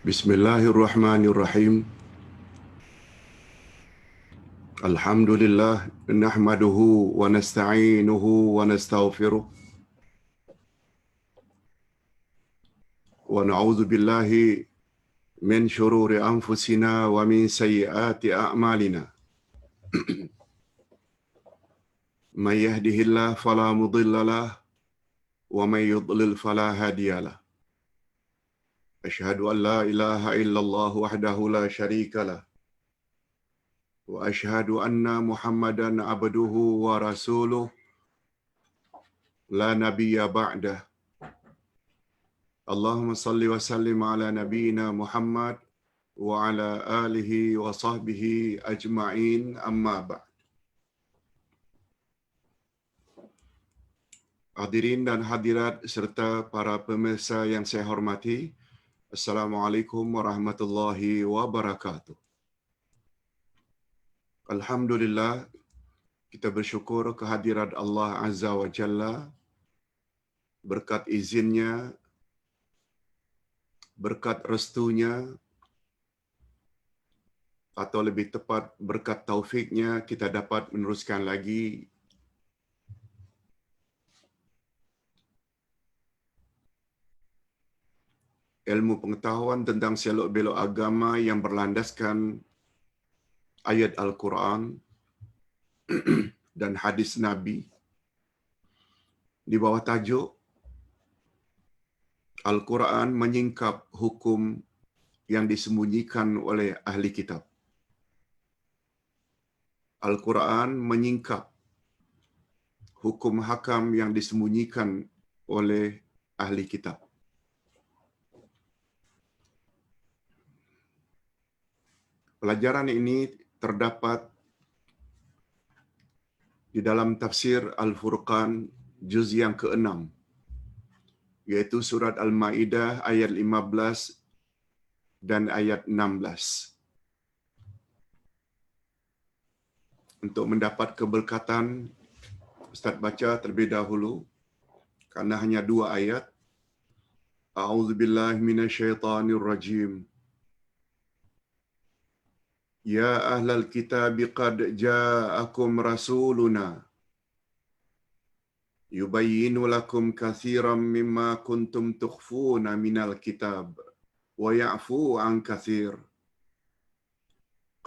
Bismillahirrahmanirrahim. Alhamdulillah nahmaduhu wa nasta'inuhu wa nastaghfiruh wa na'udzu billahi min shururi anfusina wa min sayyiati a'malina. May yahdihillahu fala mudilla lahu wa may yudlil fala hadiyalah. Asyhadu an la ilaha illallah wahdahu la syarika lah wa asyhadu anna Muhammadan abduhu wa rasuluh la nabiyya ba'dah. Allahumma salli wa sallim ala nabiyyina Muhammad wa ala alihi wa sahbihi ajma'in, amma ba'd. Hadirin dan hadirat serta para pemirsa yang saya hormati, Assalamualaikum warahmatullahi wabarakatuh. Alhamdulillah, kita bersyukur kehadirat Allah Azza wa Jalla, berkat izinnya, berkat restunya, atau lebih tepat berkat taufiknya, kita dapat meneruskan lagi ilmu pengetahuan tentang selok-belok agama yang berlandaskan ayat Al-Quran dan hadis Nabi di bawah tajuk Al-Quran menyingkap hukum yang disembunyikan oleh ahli kitab. Al-Quran menyingkap hukum hakam yang disembunyikan oleh ahli kitab. Pelajaran ini terdapat di dalam tafsir Al-Furqan juz yang ke-6, yaitu surat Al-Maidah ayat 15 dan ayat 16. Untuk mendapat keberkatan, Ustaz baca terlebih dahulu kerana hanya 2 ayat. A'udzubillahi minasyaitonirrajim. Ya ahlal kitab qad ja'akum rasuluna yubayyinu lakum katsiran mimma kuntum tukhfuna minal kitab wa ya'fu an katsir.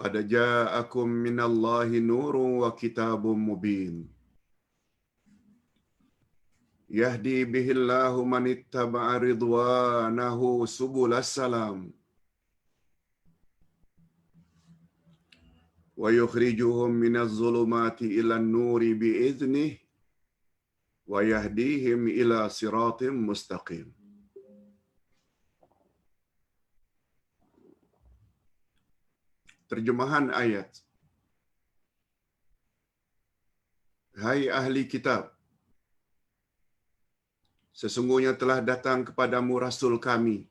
Qad ja'akum minallahi nurun wa kitabun mubin. Yahdi bihillahu man ittaba'a ridwanahu subulas salam. Wa yukhrijuhum minaz zulumati ilan nuri bi'idhnih wa yahdihim ila siratim mustaqim. Terjemahan ayat. Hai ahli kitab, sesungguhnya telah datang kepadamu Rasul kami,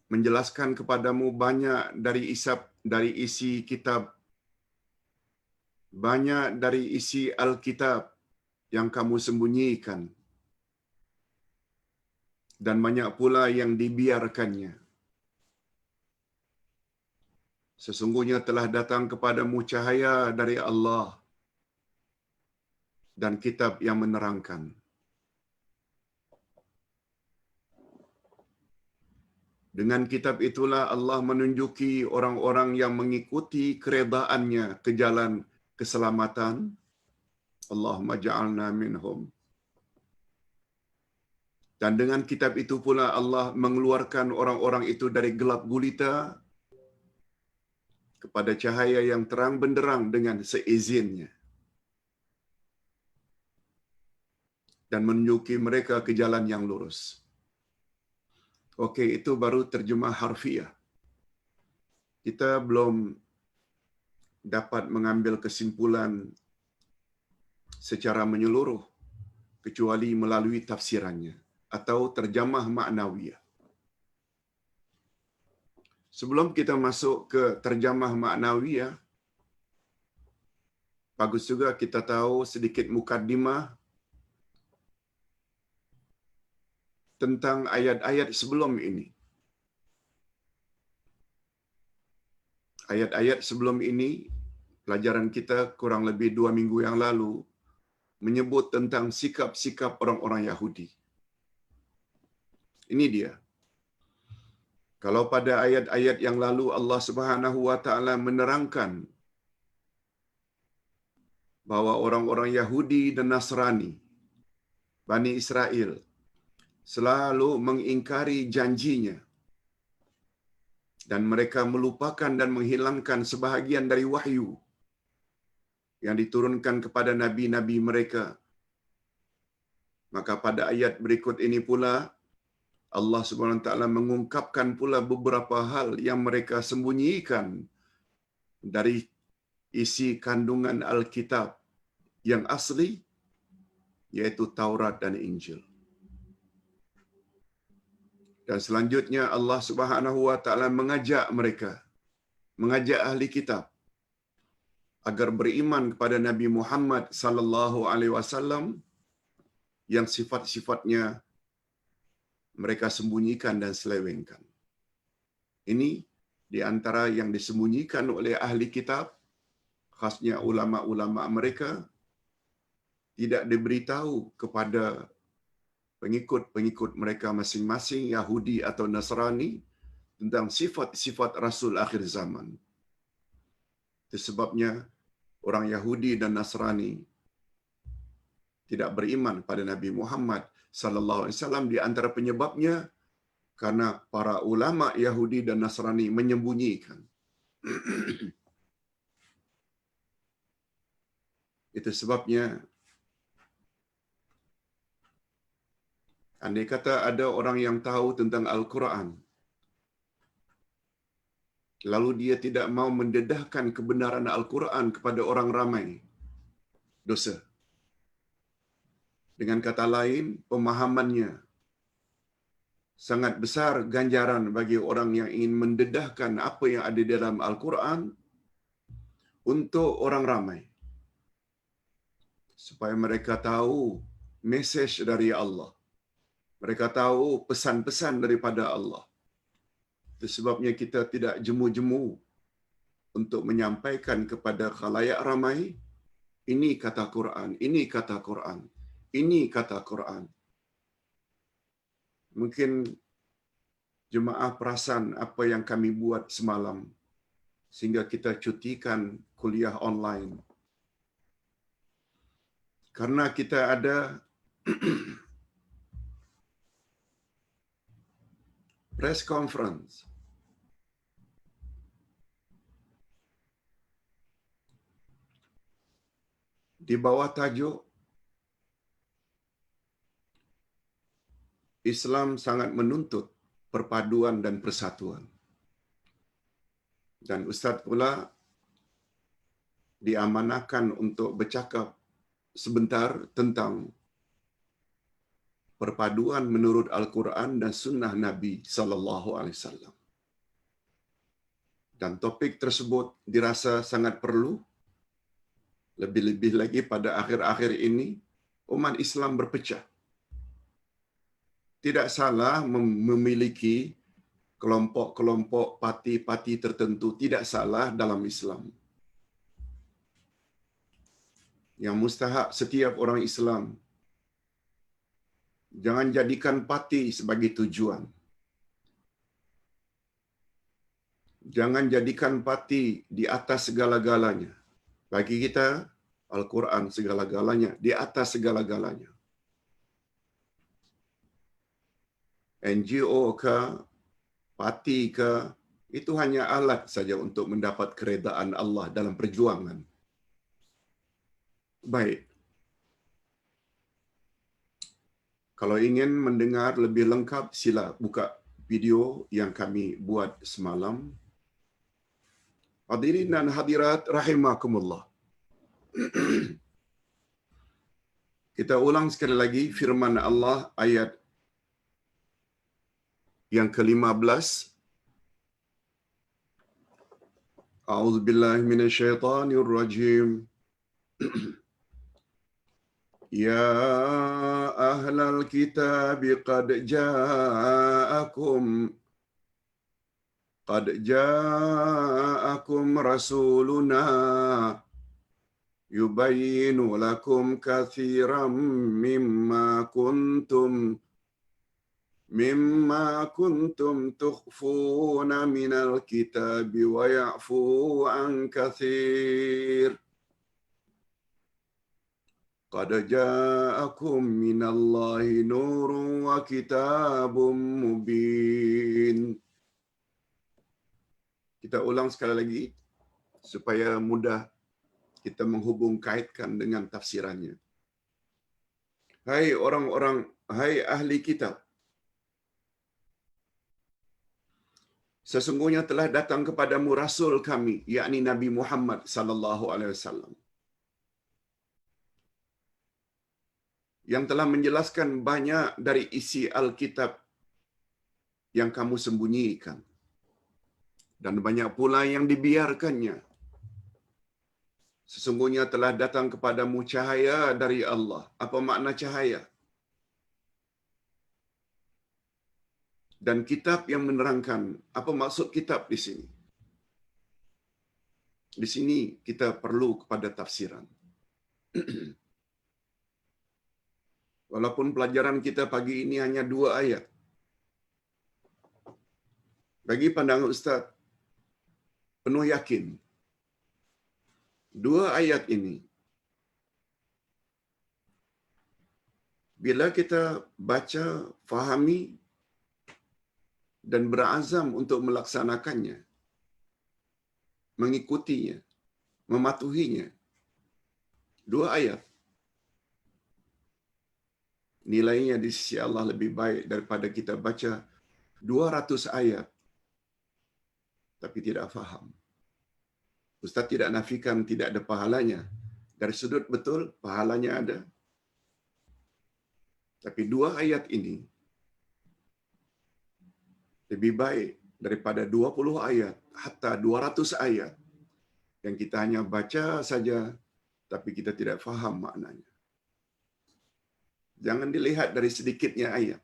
menjelaskan kepadamu banyak dari isi kitab, banyak dari isi Alkitab yang kamu sembunyikan, dan banyak pula yang dibiarkannya. Sesungguhnya telah datang kepadamu cahaya dari Allah dan kitab yang menerangkan. Dengan kitab itulah Allah menunjuki orang-orang yang mengikuti keredaannya ke jalan keselamatan. Allahumma ja'alna minhum. Dan dengan kitab itu pula Allah mengeluarkan orang-orang itu dari gelap gulita kepada cahaya yang terang benderang dengan seizinnya. Dan menunjuki mereka ke jalan yang lurus. Okey, itu baru terjemah harfiah. Kita belum dapat mengambil kesimpulan secara menyeluruh kecuali melalui tafsirannya atau terjemah maknawiyah. Sebelum kita masuk ke terjemah maknawiyah, bagus juga kita tahu sedikit mukaddimah tentang ayat-ayat sebelum ini. Ayat-ayat sebelum ini, pelajaran kita kurang lebih 2 minggu yang lalu, menyebut tentang sikap-sikap orang-orang Yahudi. Ini dia. Kalau pada ayat-ayat yang lalu Allah Subhanahu wa taala menerangkan bahwa orang-orang Yahudi dan Nasrani, Bani Israel, selalu mengingkari janjinya dan mereka melupakan dan menghilangkan sebahagian dari wahyu yang diturunkan kepada nabi-nabi mereka. Maka pada ayat berikut ini pula Allah Subhanahu wa taala mengungkapkan pula beberapa hal yang mereka sembunyikan dari isi kandungan Alkitab yang asli, yaitu Taurat dan Injil. Dan selanjutnya Allah Subhanahu wa taala mengajak mereka, mengajak ahli kitab agar beriman kepada Nabi Muhammad sallallahu alaihi wasallam yang sifat-sifatnya mereka sembunyikan dan selewengkan. Ini di antara yang disembunyikan oleh ahli kitab, khasnya ulama-ulama mereka, tidak diberitahu kepada pengikut-pengikut mereka masing-masing, Yahudi atau Nasrani, tentang sifat-sifat Rasul akhir zaman. Itu sebabnya orang Yahudi dan Nasrani tidak beriman pada Nabi Muhammad sallallahu alaihi wasallam. Di antara penyebabnya karena para ulama Yahudi dan Nasrani menyembunyikan. Itu sebabnya andai kata ada orang yang tahu tentang Al-Quran, lalu dia tidak mau mendedahkan kebenaran Al-Quran kepada orang ramai, dosa. Dengan kata lain, pemahamannya sangat besar ganjaran bagi orang yang ingin mendedahkan apa yang ada dalam Al-Quran untuk orang ramai, supaya mereka tahu mesej dari Allah. Mereka tahu pesan-pesan daripada Allah. Itu sebabnya kita tidak jemu-jemu untuk menyampaikan kepada khalayak ramai, ini kata Quran, ini kata Quran, ini kata Quran. Mungkin jemaah perasan apa yang kami buat semalam, sehingga kita cutikan kuliah online. Karena kita ada press conference di bawah tajuk Islam sangat menuntut perpaduan dan persatuan. Dan Ustaz pula diamanahkan untuk bercakap sebentar tentang perpaduan menurut Al-Quran dan sunnah Nabi sallallahu alaihi wasallam. Dan topik tersebut dirasa sangat perlu, lebih-lebih lagi pada akhir-akhir ini umat Islam berpecah. Tidak salah memiliki kelompok-kelompok parti-parti tertentu, tidak salah dalam Islam. Yang mustahak setiap orang Islam, jangan jadikan parti sebagai tujuan. Jangan jadikan parti di atas segala-galanya. Bagi kita, Al-Quran segala-galanya, di atas segala-galanya. NGO ke, parti ke, itu hanya alat saja untuk mendapat keredaan Allah dalam perjuangan. Baik. Kalau ingin mendengar lebih lengkap, sila buka video yang kami buat semalam. Hadirin dan hadirat rahimakumullah. Kita ulang sekali lagi firman Allah ayat yang ke-15. A'udzubillahi minasyaitonir rajim. Ya ahlal kitab qad ja'akum Qad ja'akum rasuluna yubayyinu lakum katsiran mimma kuntum kuntum tukhfuna minal kitabi wa ya'fu an katsir. Qad ja'akum minallahi nurun wa kitabun mubin. Kita ulang sekali lagi supaya mudah kita menghubung kaitkan dengan tafsirannya. Hai orang-orang, hai ahli kitab, sesungguhnya telah datang kepadamu rasul kami, yakni Nabi Muhammad sallallahu alaihi wasallam, yang telah menjelaskan banyak dari isi Alkitab yang kamu sembunyikan, dan banyak pula yang dibiarkannya. Sesungguhnya telah datang kepadamu cahaya dari Allah. Apa makna cahaya? Dan kitab yang menerangkan. Apa maksud kitab di sini? Di sini kita perlu kepada tafsiran. Walaupun pelajaran kita pagi ini hanya 2 ayat. Bagi pandangan Ustaz, penuh yakin 2 ayat ini, bila kita baca, fahami, dan berazam untuk melaksanakannya, mengikutinya, mematuhinya, 2 ayat, nilainya di sisi Allah lebih baik daripada kita baca 200 ayat, tapi tidak faham. Ustaz tidak nafikan tidak ada pahalanya. Dari sudut betul, pahalanya ada. Tapi 2 ayat ini lebih baik daripada 20 ayat, hatta 200 ayat yang kita hanya baca saja, tapi kita tidak faham maknanya. Jangan dilihat dari sedikitnya ayat.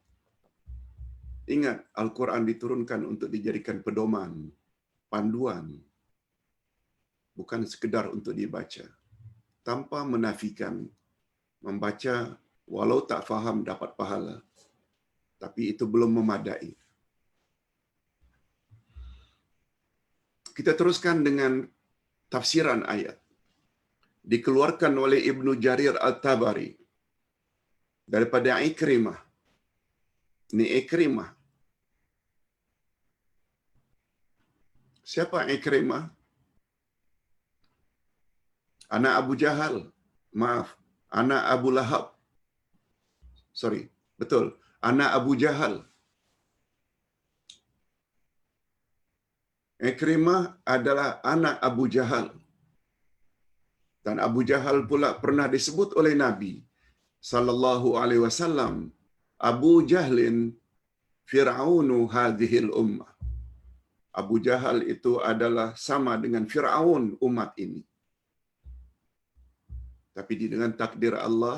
Ingat, Al-Quran diturunkan untuk dijadikan pedoman, panduan, bukan sekedar untuk dibaca. Tanpa menafikan, membaca walau tak faham dapat pahala. Tapi itu belum memadai. Kita teruskan dengan tafsiran ayat. Dikeluarkan oleh Ibnu Jarir Al-Tabari daripada Ikrimah. Ini Ikrimah. Siapa Ikrimah? Anak Abu Jahal. Maaf, anak Abu Lahab. Sorry, betul. Anak Abu Jahal. Ikrimah adalah anak Abu Jahal. Dan Abu Jahal pula pernah disebut oleh Nabi sallallahu alaihi wasallam, Abu Jahlin Fir'aunu hadhil ummah. Abu Jahal itu adalah sama dengan Fir'aun umat ini. Tapi dengan takdir Allah,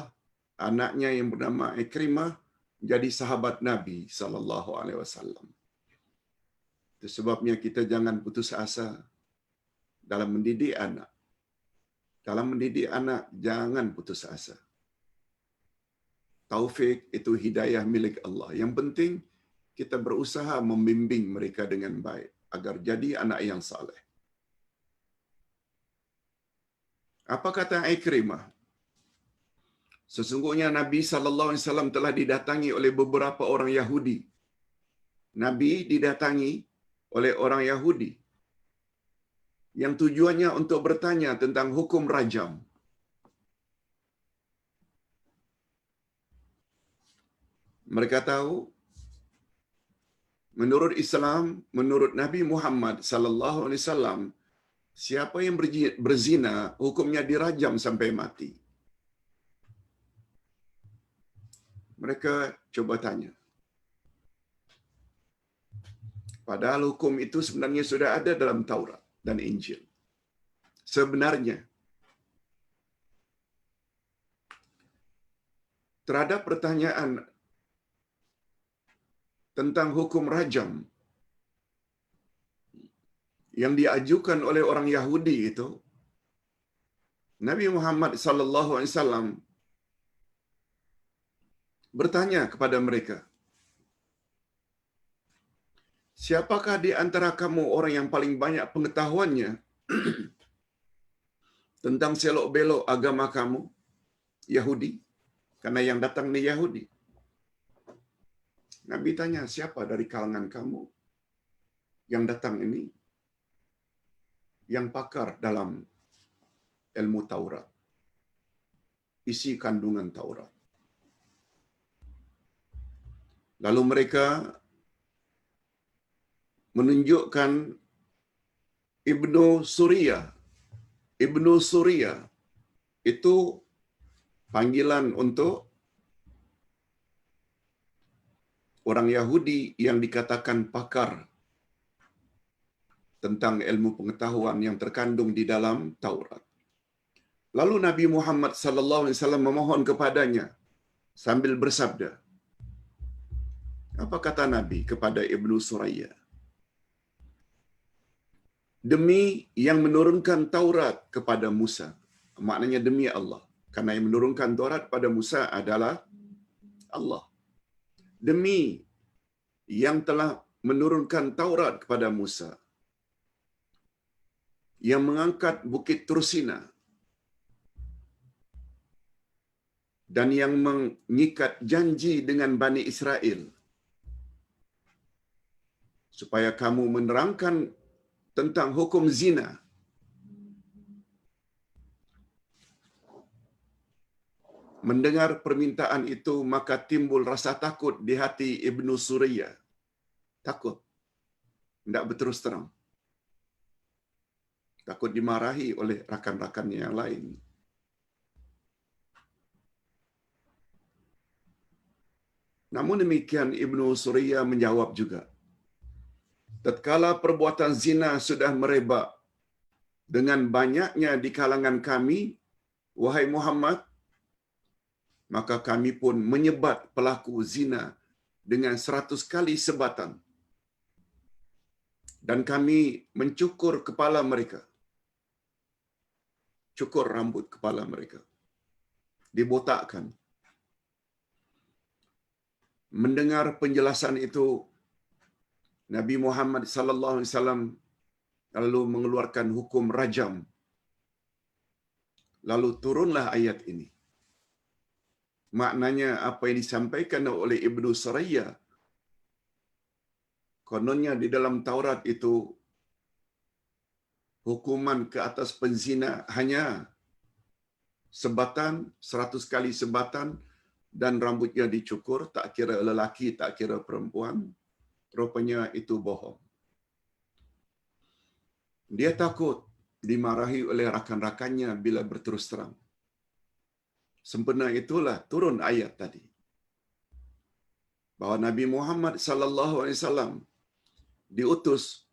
anaknya yang bernama Ikrimah jadi sahabat Nabi sallallahu alaihi wasallam. Itu sebabnya kita jangan putus asa dalam mendidik anak. Dalam mendidik anak, jangan putus asa. Taufik itu hidayah milik Allah. Yang penting, kita berusaha membimbing mereka dengan baik agar jadi anak yang saleh. Apa kata Ikrimah? Sesungguhnya Nabi sallallahu alaihi wasallam telah didatangi oleh beberapa orang Yahudi. Nabi didatangi oleh orang Yahudi yang tujuannya untuk bertanya tentang hukum rajam. Mereka tahu menurut Islam, menurut Nabi Muhammad sallallahu alaihi wasallam, siapa yang berzina hukumnya dirajam sampai mati. Mereka coba tanya. Padahal hukum itu sebenarnya sudah ada dalam Taurat dan Injil. Sebenarnya, terhadap pertanyaan tentang hukum rajam, yang diajukan oleh orang Yahudi itu, Nabi Muhammad sallallahu alaihi wasallam bertanya kepada mereka, "Siapakah di antara kamu orang yang paling banyak pengetahuannya tentang selok-belok agama kamu, Yahudi?" Karena yang datang ni Yahudi. Nabi tanya, "Siapa dari kalangan kamu yang datang ini yang pakar dalam ilmu Taurat, isi kandungan Taurat?" Lalu mereka menunjukkan Ibnu Suriyah. Ibnu Suriyah itu panggilan untuk orang Yahudi yang dikatakan pakar tentang ilmu pengetahuan yang terkandung di dalam Taurat. Lalu Nabi Muhammad sallallahu alaihi wasallam memohon kepadanya sambil bersabda. Apa kata Nabi kepada Ibnu Suriyah? Demi yang menurunkan Taurat kepada Musa. Maknanya demi Allah. Karena yang menurunkan Taurat pada Musa adalah Allah. Demi yang telah menurunkan Taurat kepada Musa, yang mengangkat Bukit Tursina, dan yang mengikat janji dengan Bani Israel, supaya kamu menerangkan tentang hukum zina. Mendengar permintaan itu, maka timbul rasa takut di hati Ibnu Suriyah. Takut. Tidak berterus terang. Takut dimarahi oleh rakan-rakannya yang lain. Namun demikian Ibnu Suriyah menjawab juga, tatkala perbuatan zina sudah merebak dengan banyaknya di kalangan kami, wahai Muhammad, maka kami pun menyebat pelaku zina dengan 100 kali sebatan. Dan kami mencukur kepala mereka. Cukur rambut kepala mereka. Dibotakkan. Mendengar penjelasan itu, Nabi Muhammad sallallahu alaihi wasallam lalu mengeluarkan hukum rajam. Lalu turunlah ayat ini. Maknanya apa yang disampaikan oleh Ibnu Suriyah, kononnya di dalam Taurat itu hukuman ke atas penzina hanya sebatan, 100 kali sebatan, dan rambutnya dicukur, tak kira lelaki, tak kira perempuan. Rupanya itu bohong. Dia takut dimarahi oleh rakan-rakannya bila berterus terang. Sempena itulah turun ayat tadi, bahwa Nabi Muhammad sallallahu alaihi wasallam diutus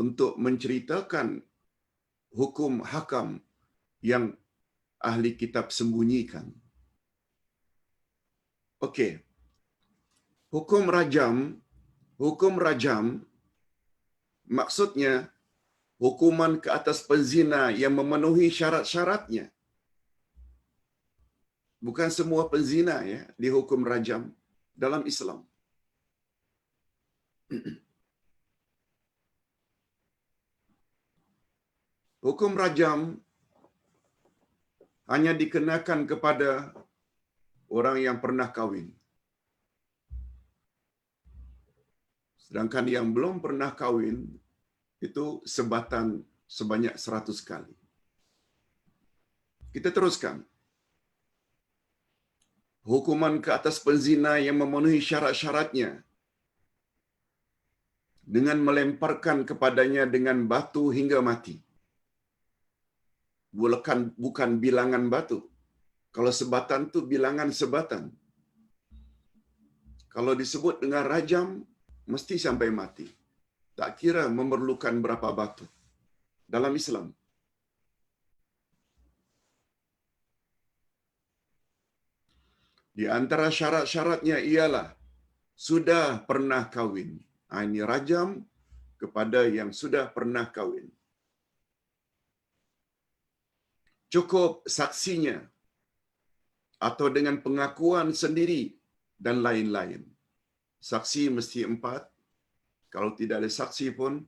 untuk menceritakan hukum hakam yang ahli kitab sembunyikan. Okey. Hukum rajam maksudnya hukuman ke atas penzina yang memenuhi syarat-syaratnya. Bukan semua penzina ya dihukum rajam dalam Islam. Hukum rajam hanya dikenakan kepada orang yang pernah kahwin. Sedangkan yang belum pernah kahwin itu sebatan sebanyak 100 kali. Kita teruskan. Hukuman ke atas penzina yang memenuhi syarat-syaratnya dengan melemparkan kepadanya dengan batu hingga mati. Bukan bilangan batu. Kalau sebatan tu bilangan sebatan. Kalau disebut dengan rajam, mesti sampai mati. Tak kira memerlukan berapa batu. Dalam Islam. Di antara syarat-syaratnya ialah sudah pernah kahwin. Ini rajam kepada yang sudah pernah kahwin. Cukup saksinya atau dengan pengakuan sendiri dan lain-lain. Saksi mesti 4. Kalau tidak ada saksi pun,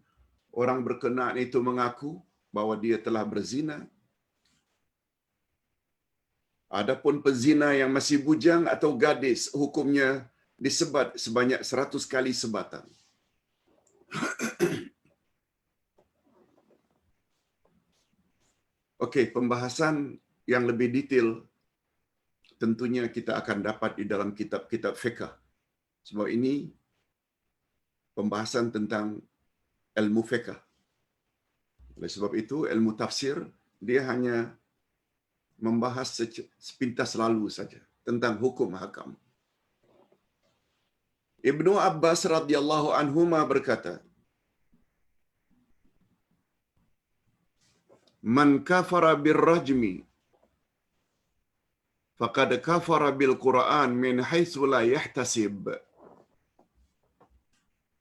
orang berkenaan itu mengaku bahwa dia telah berzina. Adapun pezina yang masih bujang atau gadis, hukumnya disebat sebanyak 100 kali sebatan. Okey, pembahasan yang lebih detail tentunya kita akan dapat di dalam kitab-kitab fiqh. Sebab ini pembahasan tentang ilmu fiqh. Oleh sebab itu, ilmu tafsir dia hanya membahas sepintas lalu saja tentang hukum hakam. Ibnu Abbas radhiyallahu anhuma berkata, "Man kafara birrajmi faqad kafara bil Qur'an min haitsu la yahtasib."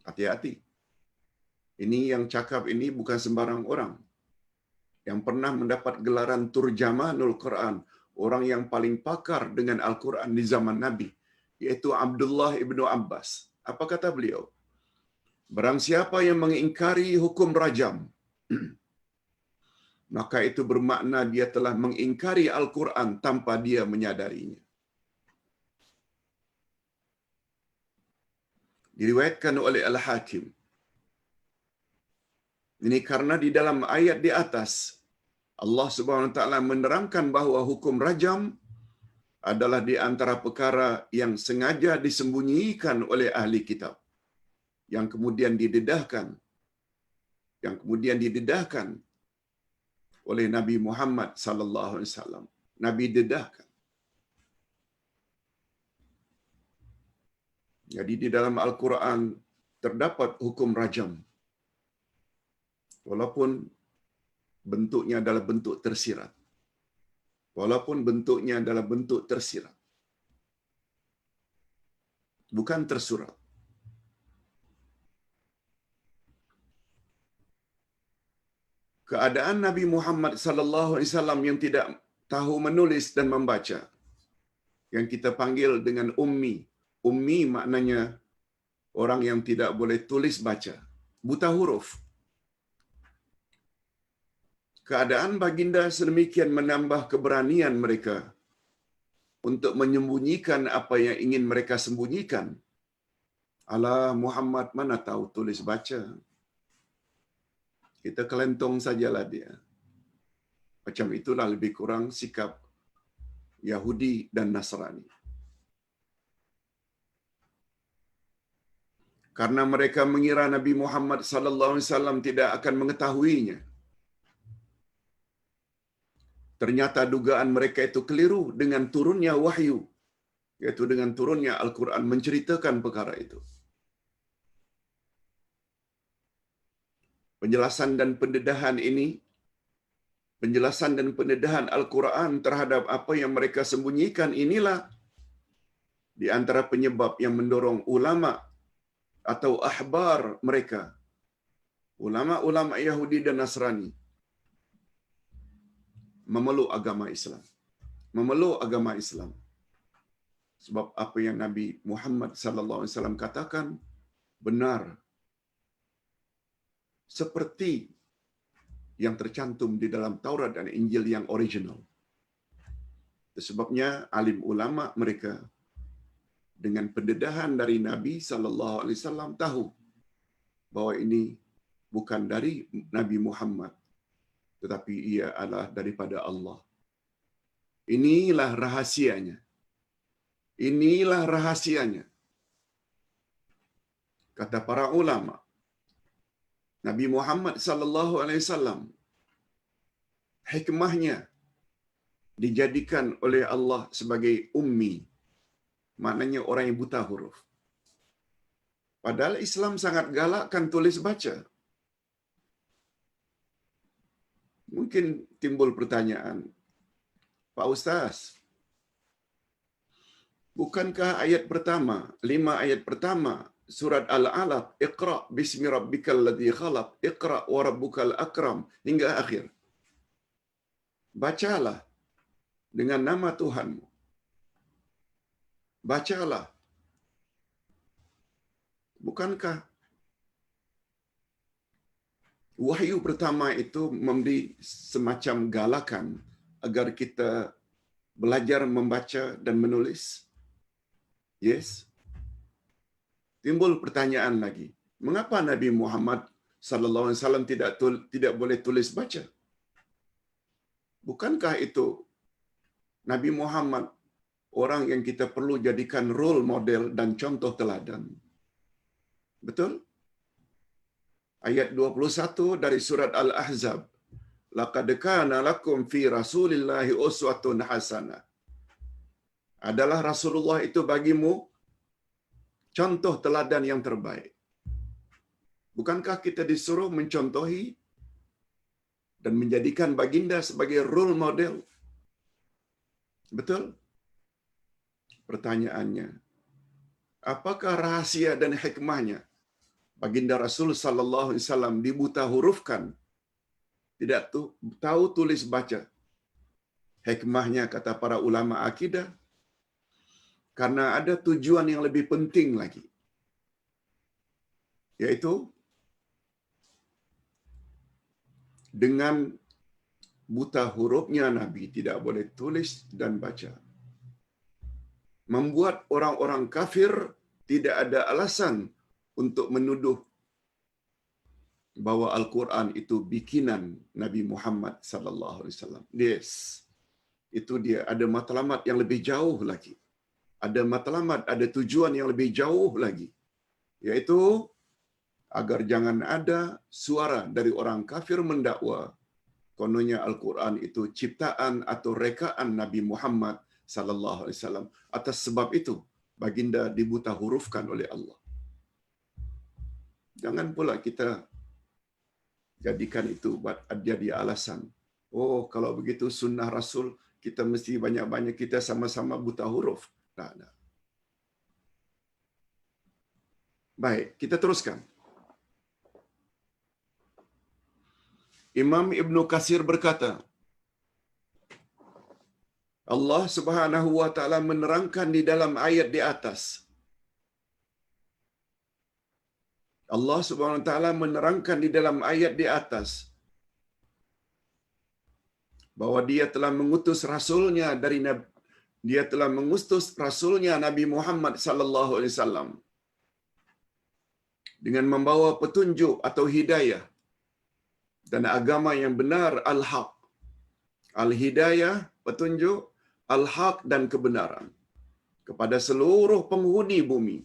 Hati-hati. Ini yang cakap ini bukan sembarang orang. Yang pernah mendapat gelaran Turjamanul Quran, orang yang paling pakar dengan Al-Quran di zaman Nabi, yaitu Abdullah ibnu Abbas. Apa kata beliau? Barang siapa yang mengingkari hukum rajam, maka itu bermakna dia telah mengingkari Al-Quran tanpa dia menyadarinya. Diriwayatkan oleh Al-Hakim. Ini karena di dalam ayat di atas, Allah Subhanahu Wa Taala menerangkan bahawa hukum rajam adalah di antara perkara yang sengaja disembunyikan oleh ahli kitab, yang kemudian didedahkan oleh Nabi Muhammad sallallahu alaihi wasallam. Nabi dedahkan. Jadi di dalam Al-Quran terdapat hukum rajam. Walaupun bentuknya adalah bentuk tersirat. Bukan tersurat. Keadaan Nabi Muhammad sallallahu alaihi wasallam yang tidak tahu menulis dan membaca, yang kita panggil dengan ummi. Ummi maknanya orang yang tidak boleh tulis baca, buta huruf. Keadaan baginda sedemikian menambah keberanian mereka untuk menyembunyikan apa yang ingin mereka sembunyikan. Alah, Muhammad mana tahu tulis baca. Kita kelentong sajalah dia. Macam itulah lebih kurang sikap Yahudi dan Nasrani. Karena mereka mengira Nabi Muhammad sallallahu alaihi wasallam tidak akan mengetahuinya. Ternyata dugaan mereka itu keliru dengan turunnya wahyu, yaitu dengan turunnya Al-Quran menceritakan perkara itu. Penjelasan dan pendedahan Al-Quran terhadap apa yang mereka sembunyikan inilah di antara penyebab yang mendorong ulama atau ahbar mereka, ulama-ulama Yahudi dan Nasrani, memeluk agama Islam. Sebab apa yang Nabi Muhammad sallallahu alaihi wasallam katakan benar, seperti yang tercantum di dalam Taurat dan Injil yang original. Sebabnya alim ulama mereka dengan pendedahan dari Nabi sallallahu alaihi wasallam tahu bahwa ini bukan dari Nabi Muhammad, tetapi ia adalah daripada Allah. Inilah rahasianya. Kata para ulama, Nabi Muhammad sallallahu alaihi wasallam hikmahnya dijadikan oleh Allah sebagai ummi, maknanya orang yang buta huruf. Padahal Islam sangat galakkan tulis baca. Mungkin timbul pertanyaan, Pak Ustaz, bukankah ayat pertama, 5 ayat pertama surat Al-Alaq, Iqra bismi rabbikal ladzi khalaq, Iqra wa rabbukal akram, hingga akhir. Bacalah dengan nama Tuhanmu. Bacalah. Bukankah wahyu pertama itu memberi semacam galakan agar kita belajar membaca dan menulis? Yes. Timbul pertanyaan lagi. Mengapa Nabi Muhammad sallallahu alaihi wasallam tidak boleh tulis baca? Bukankah itu Nabi Muhammad orang yang kita perlu jadikan role model dan contoh teladan? Betul? Ayat 21 dari surat Al-Ahzab. Laqad kana lakum fi Rasulillahi uswatun hasanah. Adalah Rasulullah itu bagimu contoh teladan yang terbaik. Bukankah kita disuruh mencontohi dan menjadikan baginda sebagai role model? Betul? Pertanyaannya, apakah rahasia dan hikmahnya baginda Rasul sallallahu alaihi wasallam dibuta hurufkan, tidak tahu tulis baca? Hikmahnya, kata para ulama akidah, karena ada tujuan yang lebih penting lagi, yaitu dengan buta hurufnya Nabi tidak boleh tulis dan baca, membuat orang-orang kafir tidak ada alasan untuk menuduh bahwa Al-Quran itu bikinan Nabi Muhammad sallallahu alaihi wasallam. Yes. Itu dia, ada matlamat yang lebih jauh lagi. Ada matlamat, ada tujuan yang lebih jauh lagi, yaitu agar jangan ada suara dari orang kafir mendakwa kononnya Al-Quran itu ciptaan atau rekaan Nabi Muhammad sallallahu alaihi wasallam. Atas sebab itu baginda dibuta hurufkan oleh Allah. Jangan pula kita jadikan itu jadi alasan. Oh, kalau begitu sunnah Rasul, kita mesti banyak-banyak kita sama-sama buta huruf. Tak ada. Baik, kita teruskan. Imam Ibnu Katsir berkata, Allah Subhanahu wa taala menerangkan di dalam ayat di atas. Allah Subhanahu wa taala menerangkan di dalam ayat di atas bahwa dia telah mengutus rasulnya dia telah mengutus rasulnya Nabi Muhammad sallallahu alaihi wasallam dengan membawa petunjuk atau hidayah dan agama yang benar, al-haq. Al-hidayah, petunjuk, al-haq dan kebenaran kepada seluruh penghuni bumi.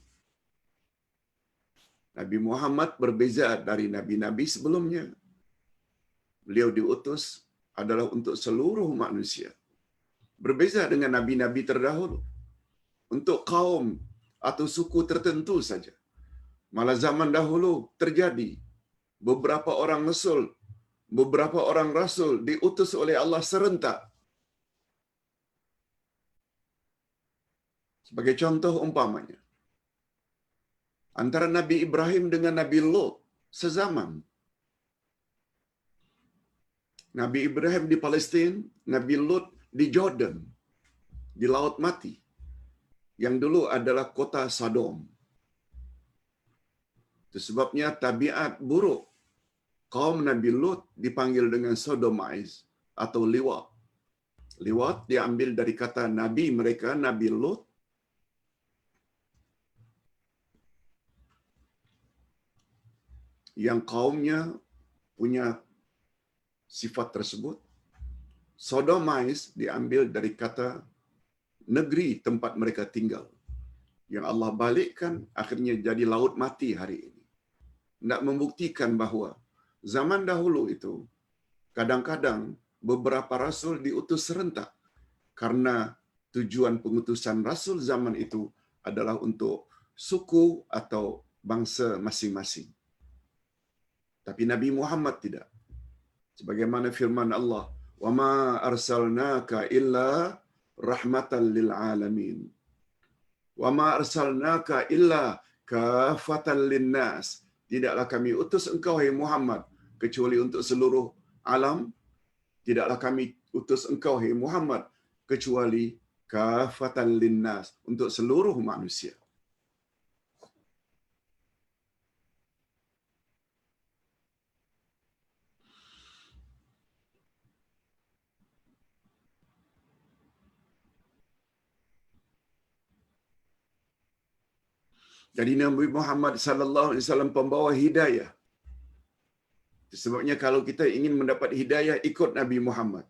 Nabi Muhammad berbeza dari nabi-nabi sebelumnya. Beliau diutus adalah untuk seluruh manusia. Berbeza dengan nabi-nabi terdahulu. Untuk kaum atau suku tertentu saja. Malah zaman dahulu terjadi beberapa orang rasul diutus oleh Allah serentak. Sebagai contoh umpamanya, antara Nabi Ibrahim dengan Nabi Lot sezaman. Nabi Ibrahim di Palestin, Nabi Lot di Jordan, di Laut Mati, yang dulu adalah kota Sodom. Itu sebabnya tabiat buruk kaum Nabi Lot dipanggil dengan Sodomite atau liwat. Liwat diambil dari kata Nabi mereka, Nabi Lot. Yang kaumnya punya sifat tersebut. Sodomite diambil dari kata negeri tempat mereka tinggal. Yang Allah balikkan akhirnya jadi laut mati hari ini. Nak membuktikan bahawa zaman dahulu itu kadang-kadang beberapa rasul diutus serentak karena tujuan pengutusan rasul zaman itu adalah untuk suku atau bangsa masing-masing. Tapi Nabi Muhammad tidak. Sebagaimana firman Allah, "Wa ma arsalnaka illa rahmatan lil alamin." Wa ma arsalnaka illa kafatan linnas, tidaklah kami utus engkau hai Muhammad kecuali untuk seluruh alam, tidaklah kami utus engkau hai Muhammad kecuali kafatan linnas, untuk seluruh manusia. Jadi Nabi Muhammad sallallahu alaihi wasallam pembawa hidayah. Sebabnya kalau kita ingin mendapat hidayah, ikut Nabi Muhammad.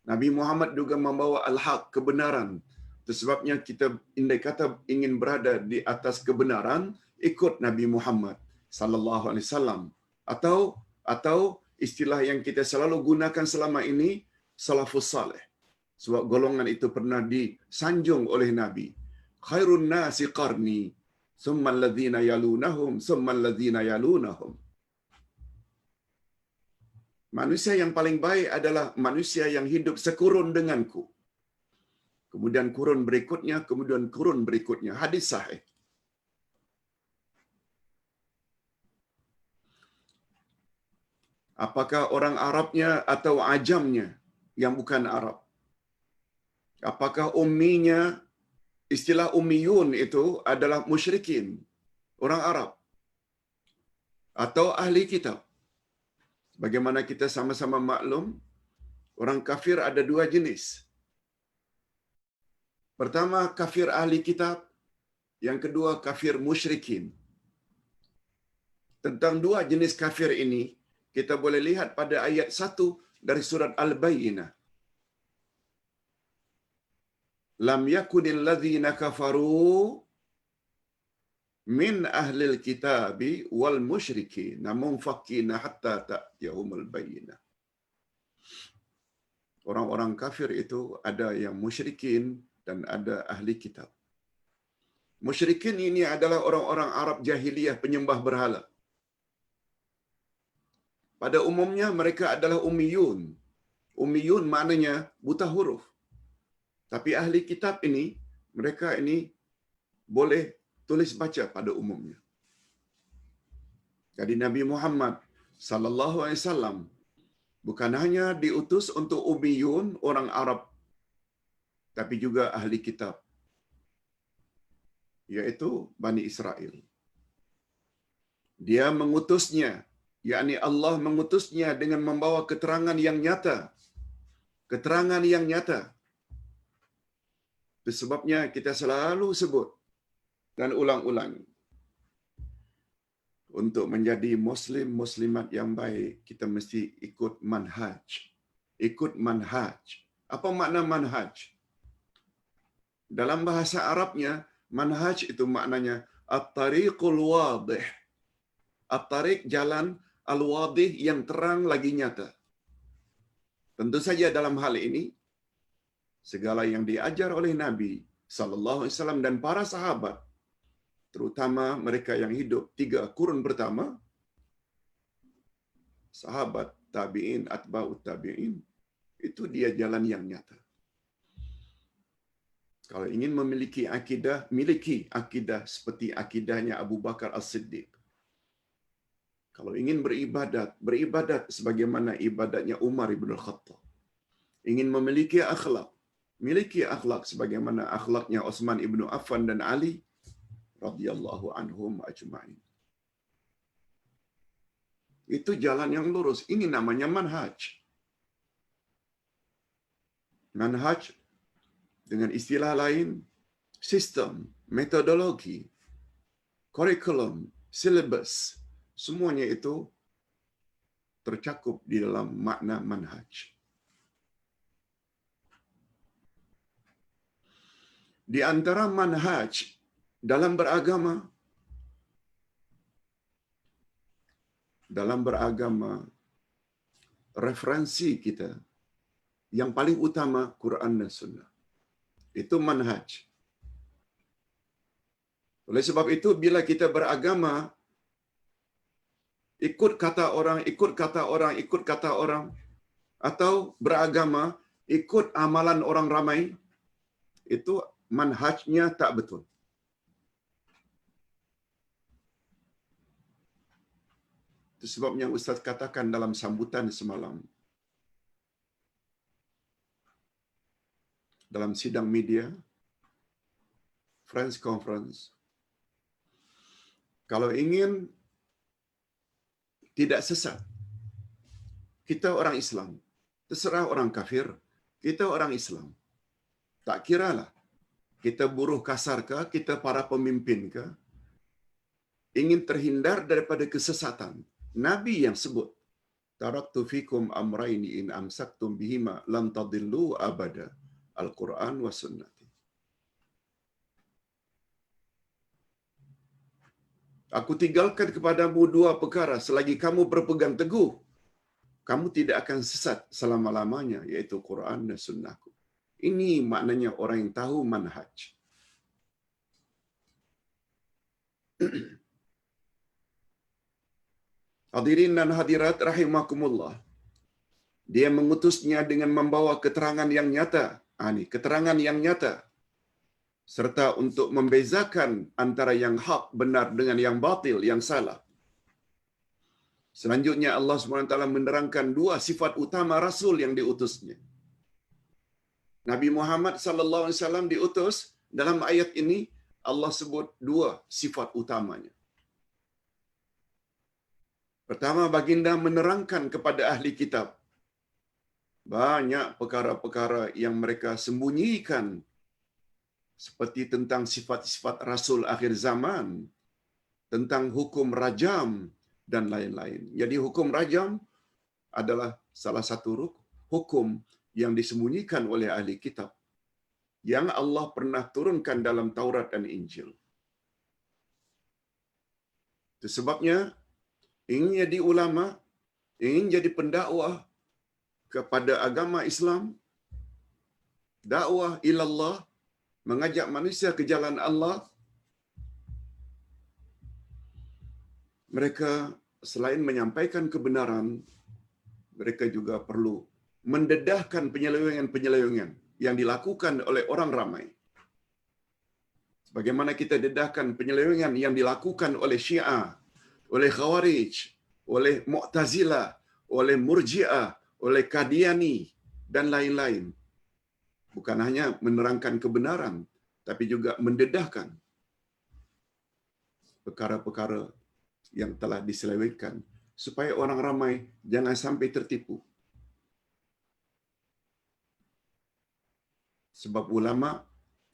Nabi Muhammad juga membawa al-haq, kebenaran. Itu sebabnya kita indai kata ingin berada di atas kebenaran, ikut Nabi Muhammad sallallahu alaihi wasallam. Atau istilah yang kita selalu gunakan selama ini, salafus salih. Sebab golongan itu pernah disanjung oleh Nabi. Khairun nasi qarni, summa alladhina yalunahum, summa alladhina yalunahum. Manusia yang paling baik adalah manusia yang hidup sekurun denganku. Kemudian kurun berikutnya, kemudian kurun berikutnya. Hadis sahih. Apakah orang Arabnya atau ajamnya yang bukan Arab? Apakah umminya, istilah ummiyun itu adalah musyrikin, orang Arab, atau ahli kitab? Bagaimana kita sama-sama maklum, orang kafir ada dua jenis. Pertama, kafir ahli kitab. Yang kedua, kafir musyrikin. Tentang dua jenis kafir ini, kita boleh lihat pada ayat 1 dari surat Al-Bayyinah. Lam yakunil ladzina kafaru min ahlil kitabi wal musyrikin munfakkina hatta ta'tiyahumul bayyinah. Orang-orang kafir itu ada yang musyrikin dan ada ahli kitab. Musyrikin ini adalah orang-orang Arab jahiliyah penyembah berhala. Pada umumnya mereka adalah ummiyun. Ummiyun maknanya buta huruf. Tapi ahli kitab ini, mereka ini boleh tulis baca pada umumnya. Jadi Nabi Muhammad sallallahu alaihi wasallam bukan hanya diutus untuk ummiyun, orang Arab, tapi juga ahli kitab, yaitu Bani Israel. Dia mengutusnya, yakni Allah mengutusnya dengan membawa keterangan yang nyata. Keterangan yang nyata. Itu sebabnya kita selalu sebut dan ulang-ulang. Untuk menjadi muslim, muslimat yang baik, kita mesti ikut manhaj. Ikut manhaj. Apa makna manhaj? Dalam bahasa Arabnya, manhaj itu maknanya at-tariqul wadih. At-tariq, jalan, al-wadih, yang terang lagi nyata. Tentu saja dalam hal ini, segala yang diajar oleh Nabi sallallahu alaihi wasallam dan para sahabat, terutama mereka yang hidup 3 kurun pertama, sahabat, tabi'in, atba'ut tabi'in, itu dia jalan yang nyata. Kalau ingin memiliki akidah, miliki akidah seperti akidahnya Abu Bakar As-Siddiq. Kalau ingin beribadat, beribadat sebagaimana ibadatnya Umar ibn Al-Khattab. Ingin memiliki akhlak, miliki akhlak sebagaimana akhlaknya Utsman ibn Affan dan Ali radhiyallahu anhum ajma'in. Itu jalan yang lurus. Ini namanya manhaj. Manhaj dengan istilah lain, sistem, metodologi, kurikulum, syllabus, semuanya itu tercakup di dalam makna manhaj. Di antara manhaj dalam beragama, referensi kita yang paling utama Quran dan Sunnah. Itu manhaj. Oleh sebab itu, bila kita beragama, ikut kata orang, ikut kata orang, ikut kata orang, atau beragama, ikut amalan orang ramai, itu manhajnya tak betul. Itu sebabnya Ustaz katakan dalam sambutan semalam, dalam sidang media, Friends Conference, kalau ingin tidak sesat, kita orang Islam, terserah orang kafir, kita orang Islam. Tak kiralah kita buruh kasar ke, kita para pemimpin ke, ingin terhindar daripada kesesatan. Nabi yang sebut, taraktu fikum amraini in amsaktum bihima lam tadillu abada. Al-Quran wa sunnati. Aku tinggalkan kepadamu dua perkara, selagi kamu berpegang teguh, kamu tidak akan sesat selama-lamanya, iaitu Quran dan sunnahku. Ini maknanya orang yang tahu manhaj. Hadirin dan hadirat rahimakumullah. Dia mengutusnya dengan membawa keterangan yang nyata. Keterangan yang nyata. Serta untuk membezakan antara yang hak, benar dengan yang batil, yang salah. Selanjutnya Allah SWT menerangkan dua sifat utama Rasul yang diutusnya. Nabi Muhammad SAW diutus, dalam ayat ini Allah sebut dua sifat utamanya. Pertama, baginda menerangkan kepada ahli kitab banyak perkara-perkara yang mereka sembunyikan, seperti tentang sifat-sifat Rasul akhir zaman, tentang hukum rajam dan lain-lain. Jadi hukum rajam adalah salah satu hukum yang disembunyikan oleh ahli kitab, yang Allah pernah turunkan dalam Taurat dan Injil. Itu sebabnya ingin jadi ulama, ingin jadi pendakwah kepada agama Islam, dakwah ilallah, mengajak manusia ke jalan Allah, mereka selain menyampaikan kebenaran, mereka juga perlu mendedahkan penyelewengan-penyelewengan yang dilakukan oleh orang ramai. Sebagaimana kita dedahkan penyelewengan yang dilakukan oleh Syiah, oleh Khawarij, oleh Mu'tazilah, oleh Murji'ah, oleh Qadiani, dan lain-lain. Bukan hanya menerangkan kebenaran, tapi juga mendedahkan perkara-perkara yang telah diselewengkan, supaya orang ramai jangan sampai tertipu. Sebab ulama,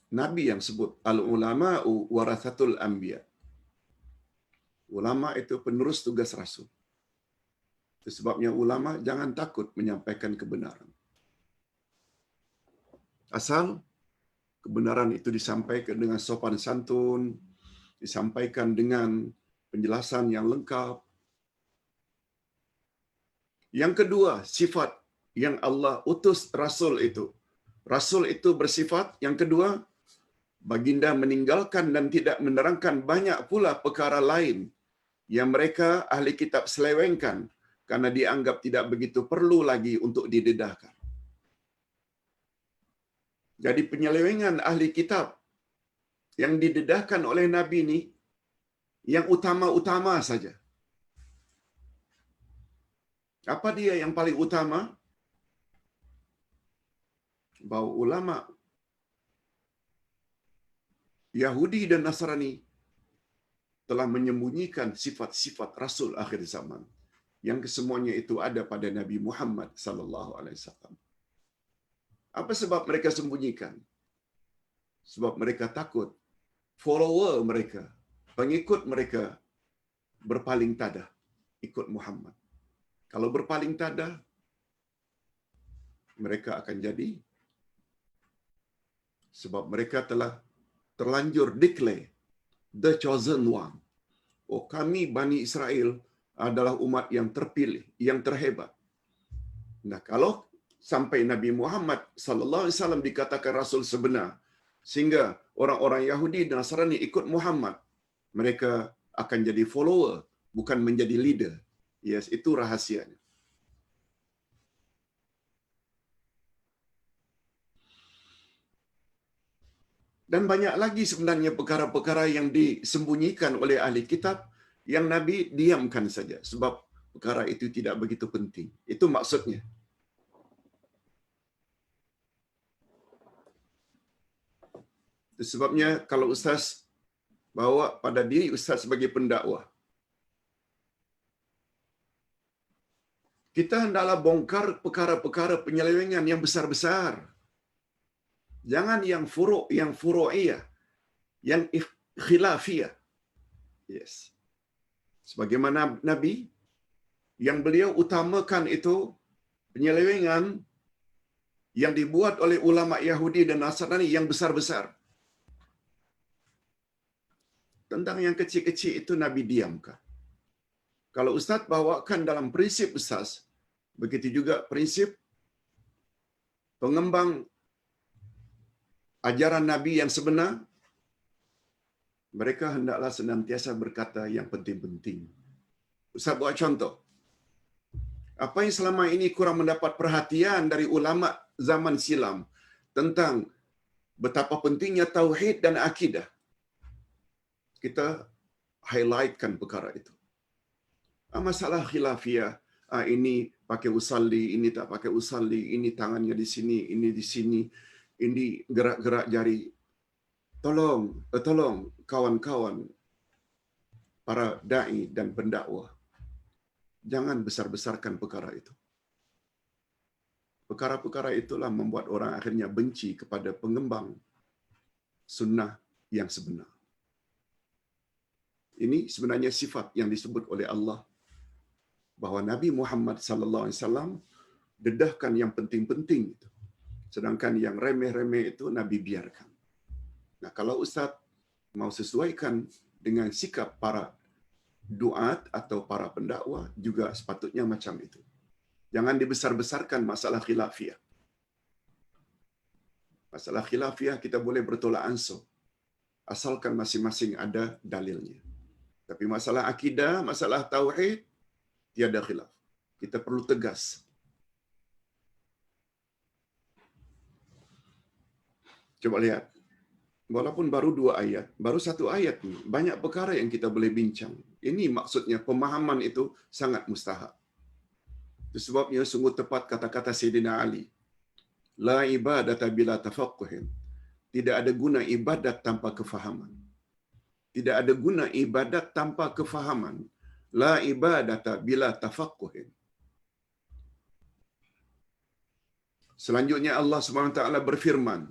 Nabi yang sebut, al-ulama'u warathatul anbiya. Ulama itu penerus tugas Rasul. Itu sebabnya ulama jangan takut menyampaikan kebenaran. Asal kebenaran itu disampaikan dengan sopan santun, disampaikan dengan penjelasan yang lengkap. Yang kedua, sifat yang Allah utus Rasul itu. Rasul itu bersifat, yang kedua, baginda meninggalkan dan tidak menerangkan banyak pula perkara lain yang mereka ahli kitab selewengkan, karena dianggap tidak begitu perlu lagi untuk didedahkan. Jadi penyelewengan ahli kitab yang didedahkan oleh Nabi ini, yang utama-utama saja. Apa dia yang paling utama? Bahawa ulama Yahudi dan Nasrani telah menyembunyikan sifat-sifat Rasul akhir zaman, yang kesemuanya itu ada pada Nabi Muhammad sallallahu alaihi wasallam. Apa sebab mereka sembunyikan? Sebab mereka takut follower mereka, pengikut mereka berpaling tadah ikut Muhammad. Kalau berpaling tadah, mereka akan jadi, sebab mereka telah terlanjur declare the chosen one. Oh, kami Bani Israel adalah umat yang terpilih, yang terhebat. Nah, kalau sampai Nabi Muhammad sallallahu alaihi wasallam dikatakan rasul sebenar, sehingga orang-orang Yahudi dan Nasrani ikut Muhammad, mereka akan jadi follower, bukan menjadi leader. Yes, itu rahasianya. Dan banyak lagi sebenarnya perkara-perkara yang disembunyikan oleh ahli kitab yang Nabi diamkan saja. Sebab perkara itu tidak begitu penting. Itu maksudnya. Itu sebabnya kalau ustaz bawa pada diri ustaz sebagai pendakwah, kita hendaklah bongkar perkara-perkara penyelewengan yang besar-besar. Jangan yang furu'iyah, yang khilafiyah. Yes. Sebagaimana Nabi, yang beliau utamakan itu penyelewengan yang dibuat oleh ulama Yahudi dan Nasrani yang besar-besar. Tentang yang kecil-kecil itu Nabi diamkan. Kalau ustaz bawakan dalam prinsip ustaz, begitu juga prinsip pengembang ajaran Nabi yang sebenar, mereka hendaklah senantiasa berkata yang penting-penting. Ustaz buat contoh. Apa yang selama ini kurang mendapat perhatian dari ulama zaman silam tentang betapa pentingnya tauhid dan akidah, kita highlightkan perkara itu. Masalah khilafiyah, ini pakai usalli, ini tak pakai usalli, ini tangannya di sini, ini di sini, ini gerak-gerak jari. Tolong kawan-kawan para dai dan pendakwah, jangan besar-besarkan perkara itu. Perkara-perkara itulah membuat orang akhirnya benci kepada pengembang sunnah yang sebenar. Ini sebenarnya sifat yang disebut oleh Allah bahawa Nabi Muhammad sallallahu alaihi wasallam dedahkan yang penting-penting itu. Sedangkan yang remeh-remeh itu Nabi biarkan. Nah, kalau ustaz mau sesuaikan dengan sikap para duat atau para pendakwah, juga sepatutnya macam itu. Jangan dibesar-besarkan masalah khilafiyah. Masalah khilafiyah kita boleh bertolak ansur, asalkan masing-masing ada dalilnya. Tapi masalah akidah, masalah tauhid, tiada khilaf. Kita perlu tegas. Coba lihat. Walaupun baru 2 ayat, baru 1 ayat ni, banyak perkara yang kita boleh bincang. Ini maksudnya pemahaman itu sangat mustahak. Itu sebabnya sungguh tepat kata-kata Sayyidina Ali. La ibadata bila tafaqquhin. Tidak ada guna ibadat tanpa kefahaman. Tidak ada guna ibadat tanpa kefahaman. La ibadata bila tafaqquhin. Selanjutnya Allah SWT berfirman,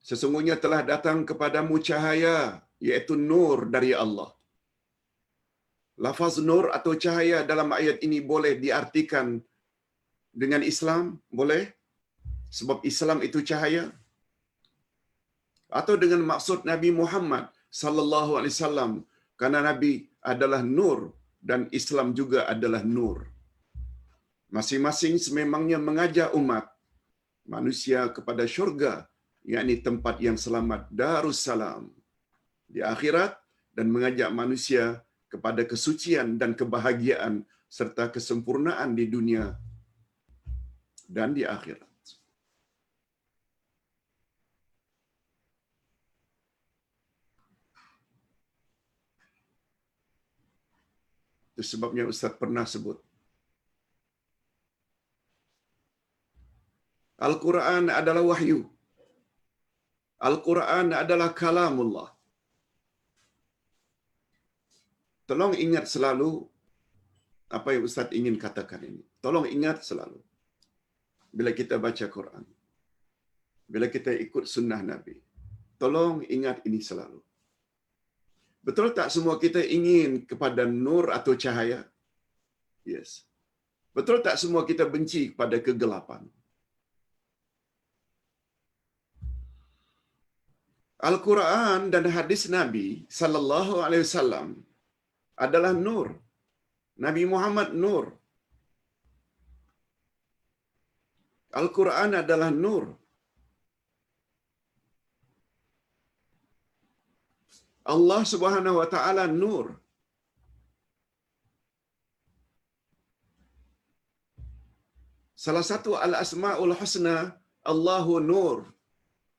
sesungguhnya telah datang kepadamu cahaya, iaitu nur dari Allah. Lafaz nur atau cahaya dalam ayat ini boleh diartikan dengan Islam, boleh, sebab Islam itu cahaya, atau dengan maksud Nabi Muhammad sallallahu alaihi wasallam, karena Nabi adalah nur dan Islam juga adalah nur. Masing-masing sememangnya mengajak umat manusia kepada syurga, yakni tempat yang selamat, Darussalam di akhirat, dan mengajak manusia kepada kesucian dan kebahagiaan serta kesempurnaan di dunia dan di akhirat. Itu sebabnya Ustaz pernah sebut, Al-Quran adalah wahyu. Al-Quran adalah kalamullah. Tolong ingat selalu apa yang Ustaz ingin katakan ini. Tolong ingat selalu. Bila kita baca Quran, bila kita ikut sunnah Nabi, tolong ingat ini selalu. Betul tak semua kita ingin kepada nur atau cahaya? Yes. Betul tak semua kita benci kepada kegelapan? Al-Quran dan hadis Nabi sallallahu alaihi wasallam adalah nur. Nabi Muhammad nur. Al-Quran adalah nur. Allah Subhanahu wa taala nur. Salah satu al-asmaul husna, Allahu nur.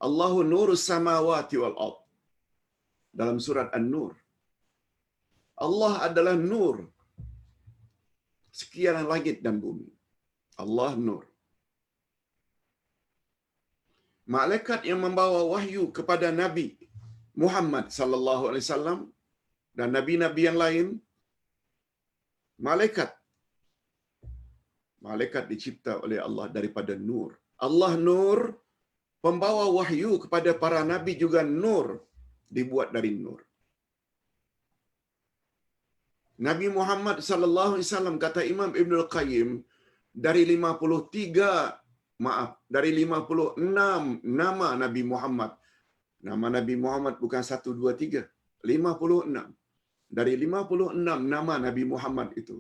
Allahu nurus samawati wal ard. Dalam surat An-Nur. Allah adalah nur. sekian langit dan bumi. Allah nur. Malaikat yang membawa wahyu kepada Nabi Muhammad sallallahu alaihi wasallam dan nabi-nabi yang lain, malaikat dicipta oleh Allah daripada nur. Allah nur, pembawa wahyu kepada para nabi juga nur, dibuat dari nur. Nabi Muhammad sallallahu alaihi wasallam, kata Imam Ibnul Qayyim, dari 56 nama Nabi Muhammad. Nama Nabi Muhammad bukan 1 2 3, 56. Dari 56 nama Nabi Muhammad itu,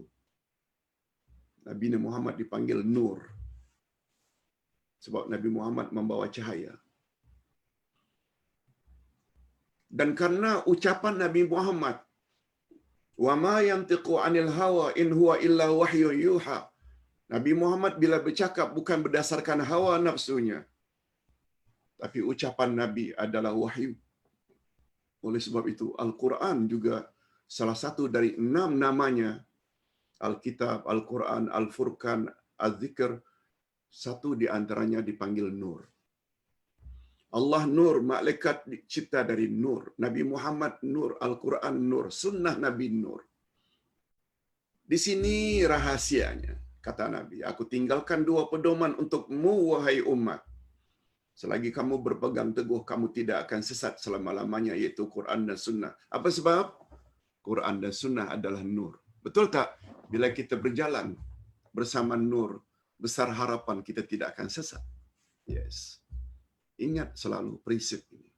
Nabi Muhammad dipanggil Nur. Sebab Nabi Muhammad membawa cahaya. Dan karena ucapan Nabi Muhammad, "Wa ma yantiqu 'anil hawa in huwa illa wahyun yuha." Nabi Muhammad bila bercakap bukan berdasarkan hawa nafsunya, tapi ucapan Nabi adalah wahyu. Oleh sebab itu, Al-Quran juga salah satu dari 6 namanya, Alkitab, Al-Quran, Al-Furqan, Al-Zikr, satu di antaranya dipanggil Nur. Allah Nur, malaikat dicipta dari Nur. Nabi Muhammad Nur, Al-Quran Nur, Sunnah Nabi Nur. Di sini rahasianya, kata Nabi, "Aku tinggalkan 2 pedoman untukmu, wahai umat. Selagi kamu berpegang teguh, kamu tidak akan sesat selama-lamanya, yaitu Quran dan Sunnah." Apa sebab? Quran dan Sunnah adalah nur. Betul tak? Bila kita berjalan bersama nur, besar harapan kita tidak akan sesat. Yes. Ingat selalu prinsip ini.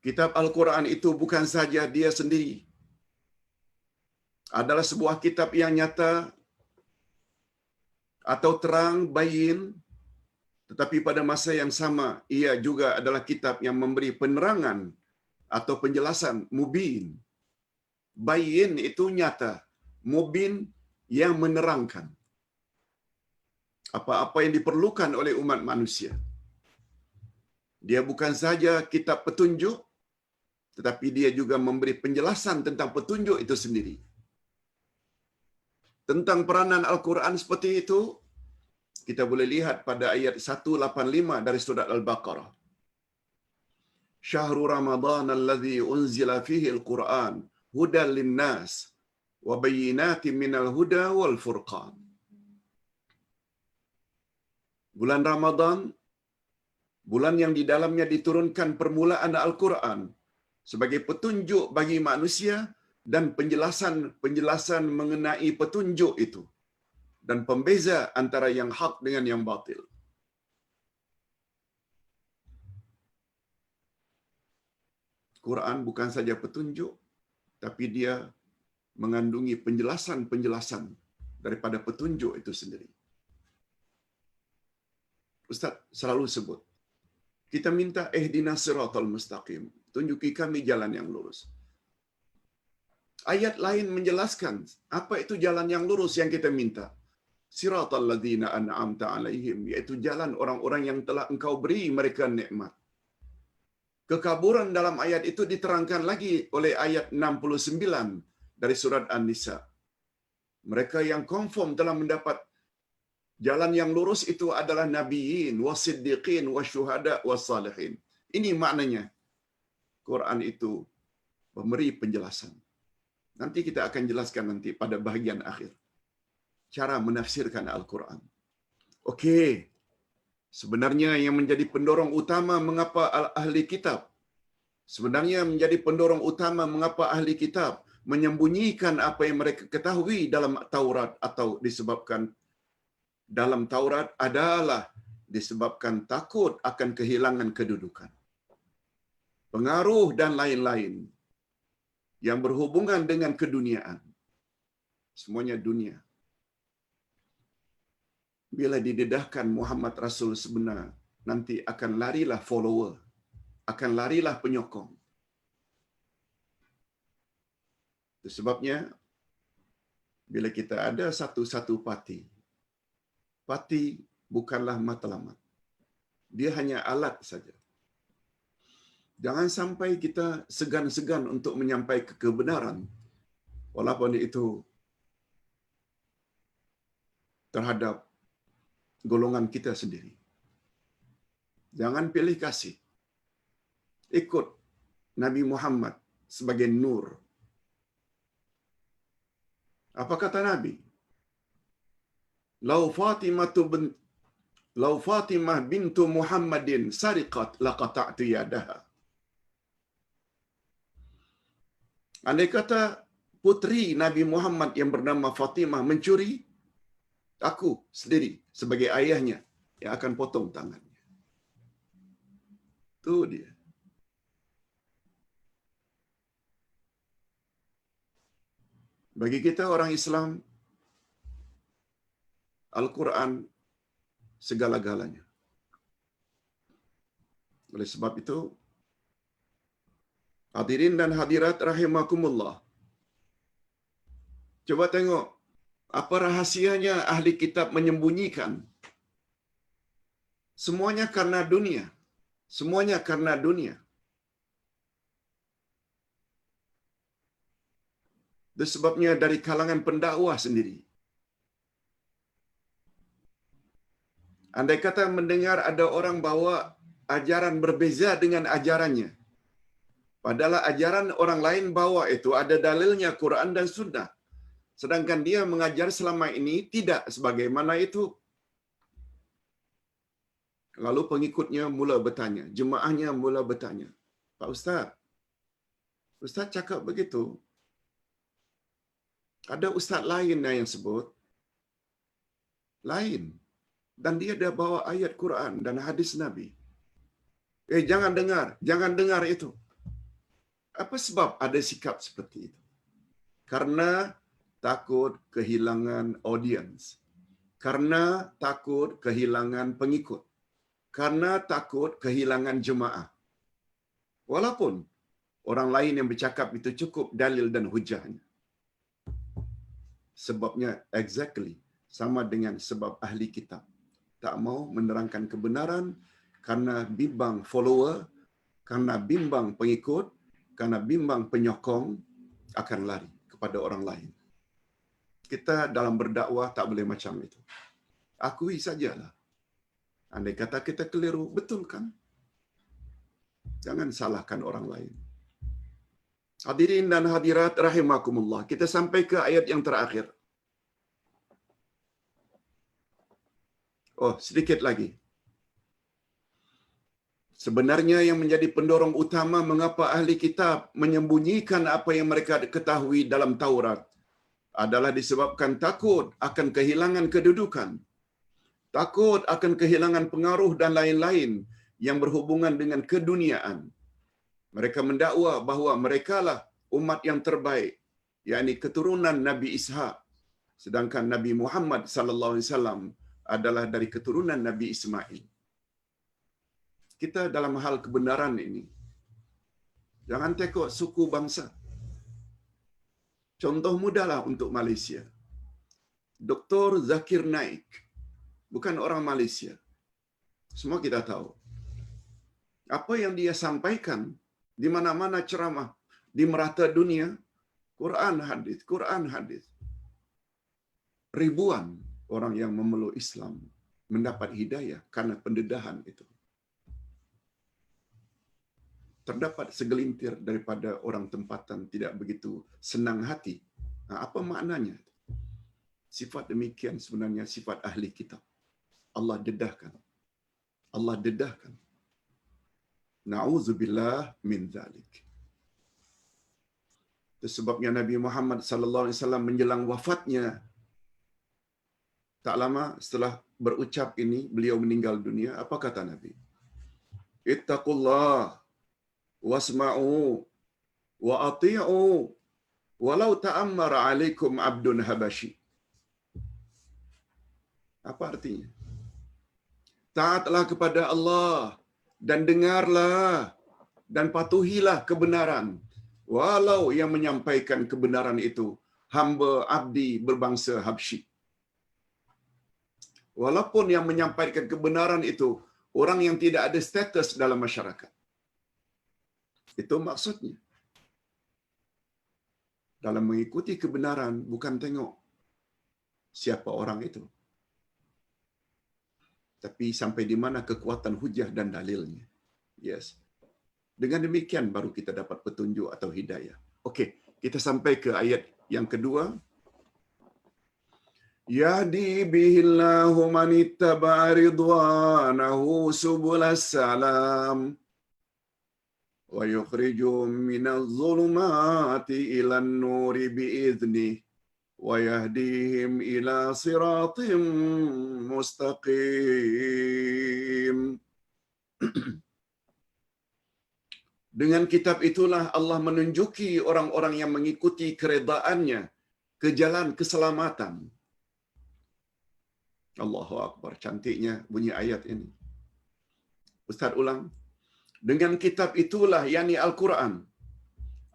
Kitab Al-Quran itu bukan saja dia sendiri adalah sebuah kitab yang nyata atau terang, bayin, tetapi pada masa yang sama ia juga adalah kitab yang memberi penerangan atau penjelasan, mubin. Bayin itu nyata, mubin yang menerangkan apa-apa yang diperlukan oleh umat manusia. Dia bukan saja kitab petunjuk, tetapi dia juga memberi penjelasan tentang petunjuk itu sendiri. Tentang peranan Al-Quran seperti itu, kita boleh lihat pada ayat 185 dari surah Al-Baqarah. "Syahrul Ramadan alladzi unzila fihi al-Quran hudan lin-nas wa bayyinatin minal huda wal furqan." Bulan Ramadan, bulan yang di dalamnya diturunkan permulaan Al-Quran sebagai petunjuk bagi manusia dan penjelasan mengenai petunjuk itu, dan pembeza antara yang hak dengan yang batil. Quran bukan saja petunjuk, tapi dia mengandungi penjelasan-penjelasan daripada petunjuk itu sendiri. Ustaz selalu sebut, kita minta ihdinas siratal mustaqim, tunjuki kami jalan yang lurus. Ayat lain menjelaskan apa itu jalan yang lurus yang kita minta. Siratal ladzina an'amta alaihim, yaitu jalan orang-orang yang telah engkau beri mereka nikmat. Kekaburan dalam ayat itu diterangkan lagi oleh ayat 69 dari surat An-Nisa. Mereka yang confirm telah mendapat jalan yang lurus itu adalah nabiyin, wasiddiqin, wasyuhada, wassalihin. Ini maknanya. Quran itu memberi penjelasan. Nanti kita akan jelaskan nanti pada bahagian akhir cara menafsirkan Al-Quran. Okey. Sebenarnya yang menjadi pendorong utama mengapa ahli kitab, sebenarnya menjadi pendorong utama mengapa ahli kitab menyembunyikan apa yang mereka ketahui dalam Taurat atau disebabkan dalam Taurat adalah disebabkan takut akan kehilangan kedudukan, pengaruh dan lain-lain yang berhubungan dengan keduniaan. Semuanya dunia. Bila didedahkan Muhammad Rasul sebenar, nanti akan larilah follower, akan larilah penyokong. Itu sebabnya, bila kita ada satu-satu parti bukanlah matlamat. Dia hanya alat saja. Jangan sampai kita segan-segan untuk menyampaikan kebenaran, walaupun itu terhadap golongan kita sendiri. Jangan pilih kasih. Ikut Nabi Muhammad sebagai nur. Apa kata Nabi? Lau Fatimah bintu Muhammadin sariqat laqata'tu yadaha. Andai kata putri Nabi Muhammad yang bernama Fatimah mencuri, aku sendiri sebagai ayahnya yang akan potong tangannya. Itu dia. Bagi kita orang Islam, Al-Quran segala-galanya. Oleh sebab itu, hadirin dan hadirat rahimakumullah, coba tengok apa rahasianya ahli kitab menyembunyikan. Semuanya karena dunia. Semuanya karena dunia. Itu sebabnya dari kalangan pendakwah sendiri. Andai kata mendengar ada orang bawa ajaran berbeza dengan ajarannya, padahal ajaran orang lain bawa itu ada dalilnya Quran dan Sunnah, sedangkan dia mengajar selama ini tidak sebagaimana itu. Lalu pengikutnya mula bertanya, jemaahnya mula bertanya, Pak Ustaz, Ustaz cakap begitu, ada ustaz lain yang sebut lain, dan dia dah bawa ayat Quran dan hadis Nabi. Jangan dengar itu. Apa sebab ada sikap seperti itu? Karena takut kehilangan audiens, karena takut kehilangan pengikut, karena takut kehilangan jemaah. Walaupun orang lain yang bercakap itu cukup dalil dan hujahnya. Sebabnya exactly sama dengan sebab ahli kitab tak mau menerangkan kebenaran karena bimbang follower, karena bimbang pengikut, karena bimbang penyokong, akan lari kepada orang lain. Kita dalam berdakwah tak boleh macam itu. Akui sajalah. Andai kata kita keliru, betul kan? Jangan salahkan orang lain. Hadirin dan hadirat rahimakumullah. Kita sampai ke ayat yang terakhir. Oh, sedikit lagi. Sebenarnya yang menjadi pendorong utama mengapa ahli kitab menyembunyikan apa yang mereka ketahui dalam Taurat adalah disebabkan takut akan kehilangan kedudukan, takut akan kehilangan pengaruh dan lain-lain yang berhubungan dengan keduniaan. Mereka mendakwa bahawa merekalah umat yang terbaik, yakni keturunan Nabi Ishaq, sedangkan Nabi Muhammad sallallahu alaihi wasallam adalah dari keturunan Nabi Ismail. Kita dalam hal kebenaran ini, jangan tengok suku bangsa. Contoh mudahlah untuk Malaysia. Dr. Zakir Naik bukan orang Malaysia. Semua kita tahu. Apa yang dia sampaikan di mana-mana ceramah di merata dunia, Quran hadis. Ribuan orang yang memeluk Islam mendapat hidayah karena pendedahan itu. Terdapat segelintir daripada orang tempatan tidak begitu senang hati. Apa maknanya? Sifat demikian sebenarnya sifat ahli kitab. Allah dedahkan. Na'udzubillah min zalik. Itu sebabnya Nabi Muhammad sallallahu alaihi wasallam menjelang wafatnya, tak lama setelah berucap ini, beliau meninggal dunia. Apa kata Nabi? Ittaqullah wasma'u wa ati'u walau ta'ammara 'alaikum 'abdun habashi. Apa artinya? Taatlah kepada Allah dan dengarlah dan patuhilah kebenaran, walau yang menyampaikan kebenaran itu hamba abdi berbangsa Habsyi. Walaupun yang menyampaikan kebenaran itu orang yang tidak ada status dalam masyarakat. Itu maksudnya. Dalam mengikuti kebenaran bukan tengok siapa orang itu, tapi sampai di mana kekuatan hujah dan dalilnya. Yes. Dengan demikian baru kita dapat petunjuk atau hidayah. Okey, kita sampai ke ayat yang kedua. Yahdi bihillahu man ittaba'a ridwanahu subulas salam wa yukhrijuhum minadh dhulumati ilan nuri bi'idhnih wa yahdihim ila siratim mustaqim. Dengan kitab itulah Allah menunjuki orang-orang yang mengikuti keredaannya ke jalan keselamatan. Allahu Akbar, cantiknya bunyi ayat ini. Ustaz ulang. Dengan kitab itulah, yakni Al-Quran,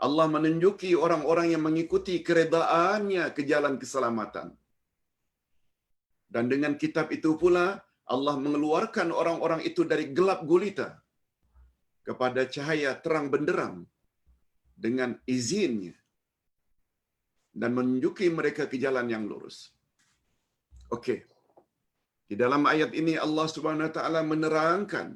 Allah menunjuki orang-orang yang mengikuti keredaannya ke jalan keselamatan. Dan dengan kitab itu pula, Allah mengeluarkan orang-orang itu dari gelap gulita kepada cahaya terang benderang dengan izinnya dan menunjuki mereka ke jalan yang lurus. Okey. Di dalam ayat ini Allah Subhanahu Wa Taala menerangkan,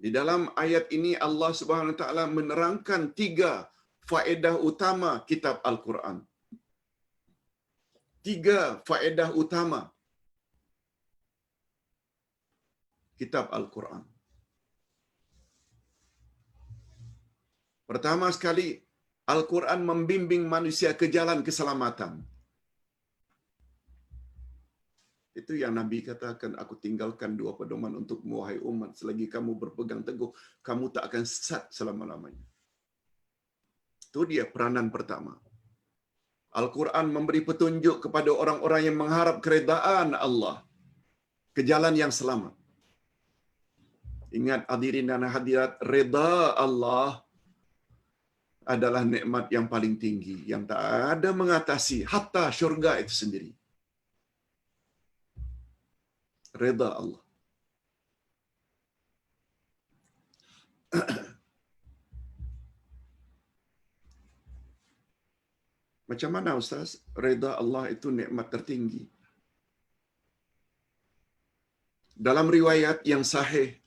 di dalam ayat ini Allah Subhanahu Wa Taala menerangkan 3 faedah utama kitab Al-Quran. 3 faedah utama kitab Al-Quran. Pertama sekali, Al-Quran membimbing manusia ke jalan keselamatan. Itu yang Nabi katakan, aku tinggalkan 2 pedoman untukmu, wahai umat, selagi kamu berpegang teguh, kamu tak akan sesat selama-lamanya. Itu dia peranan pertama. Al-Quran memberi petunjuk kepada orang-orang yang mengharap keredaan Allah ke jalan yang selamat. Ingat hadirin dan hadirat, reda Allah adalah nikmat yang paling tinggi, yang tak ada mengatasi hatta syurga itu sendiri. Reda Allah. Macam mana Ustaz? Reda Allah itu nikmat tertinggi. Dalam riwayat yang sahih,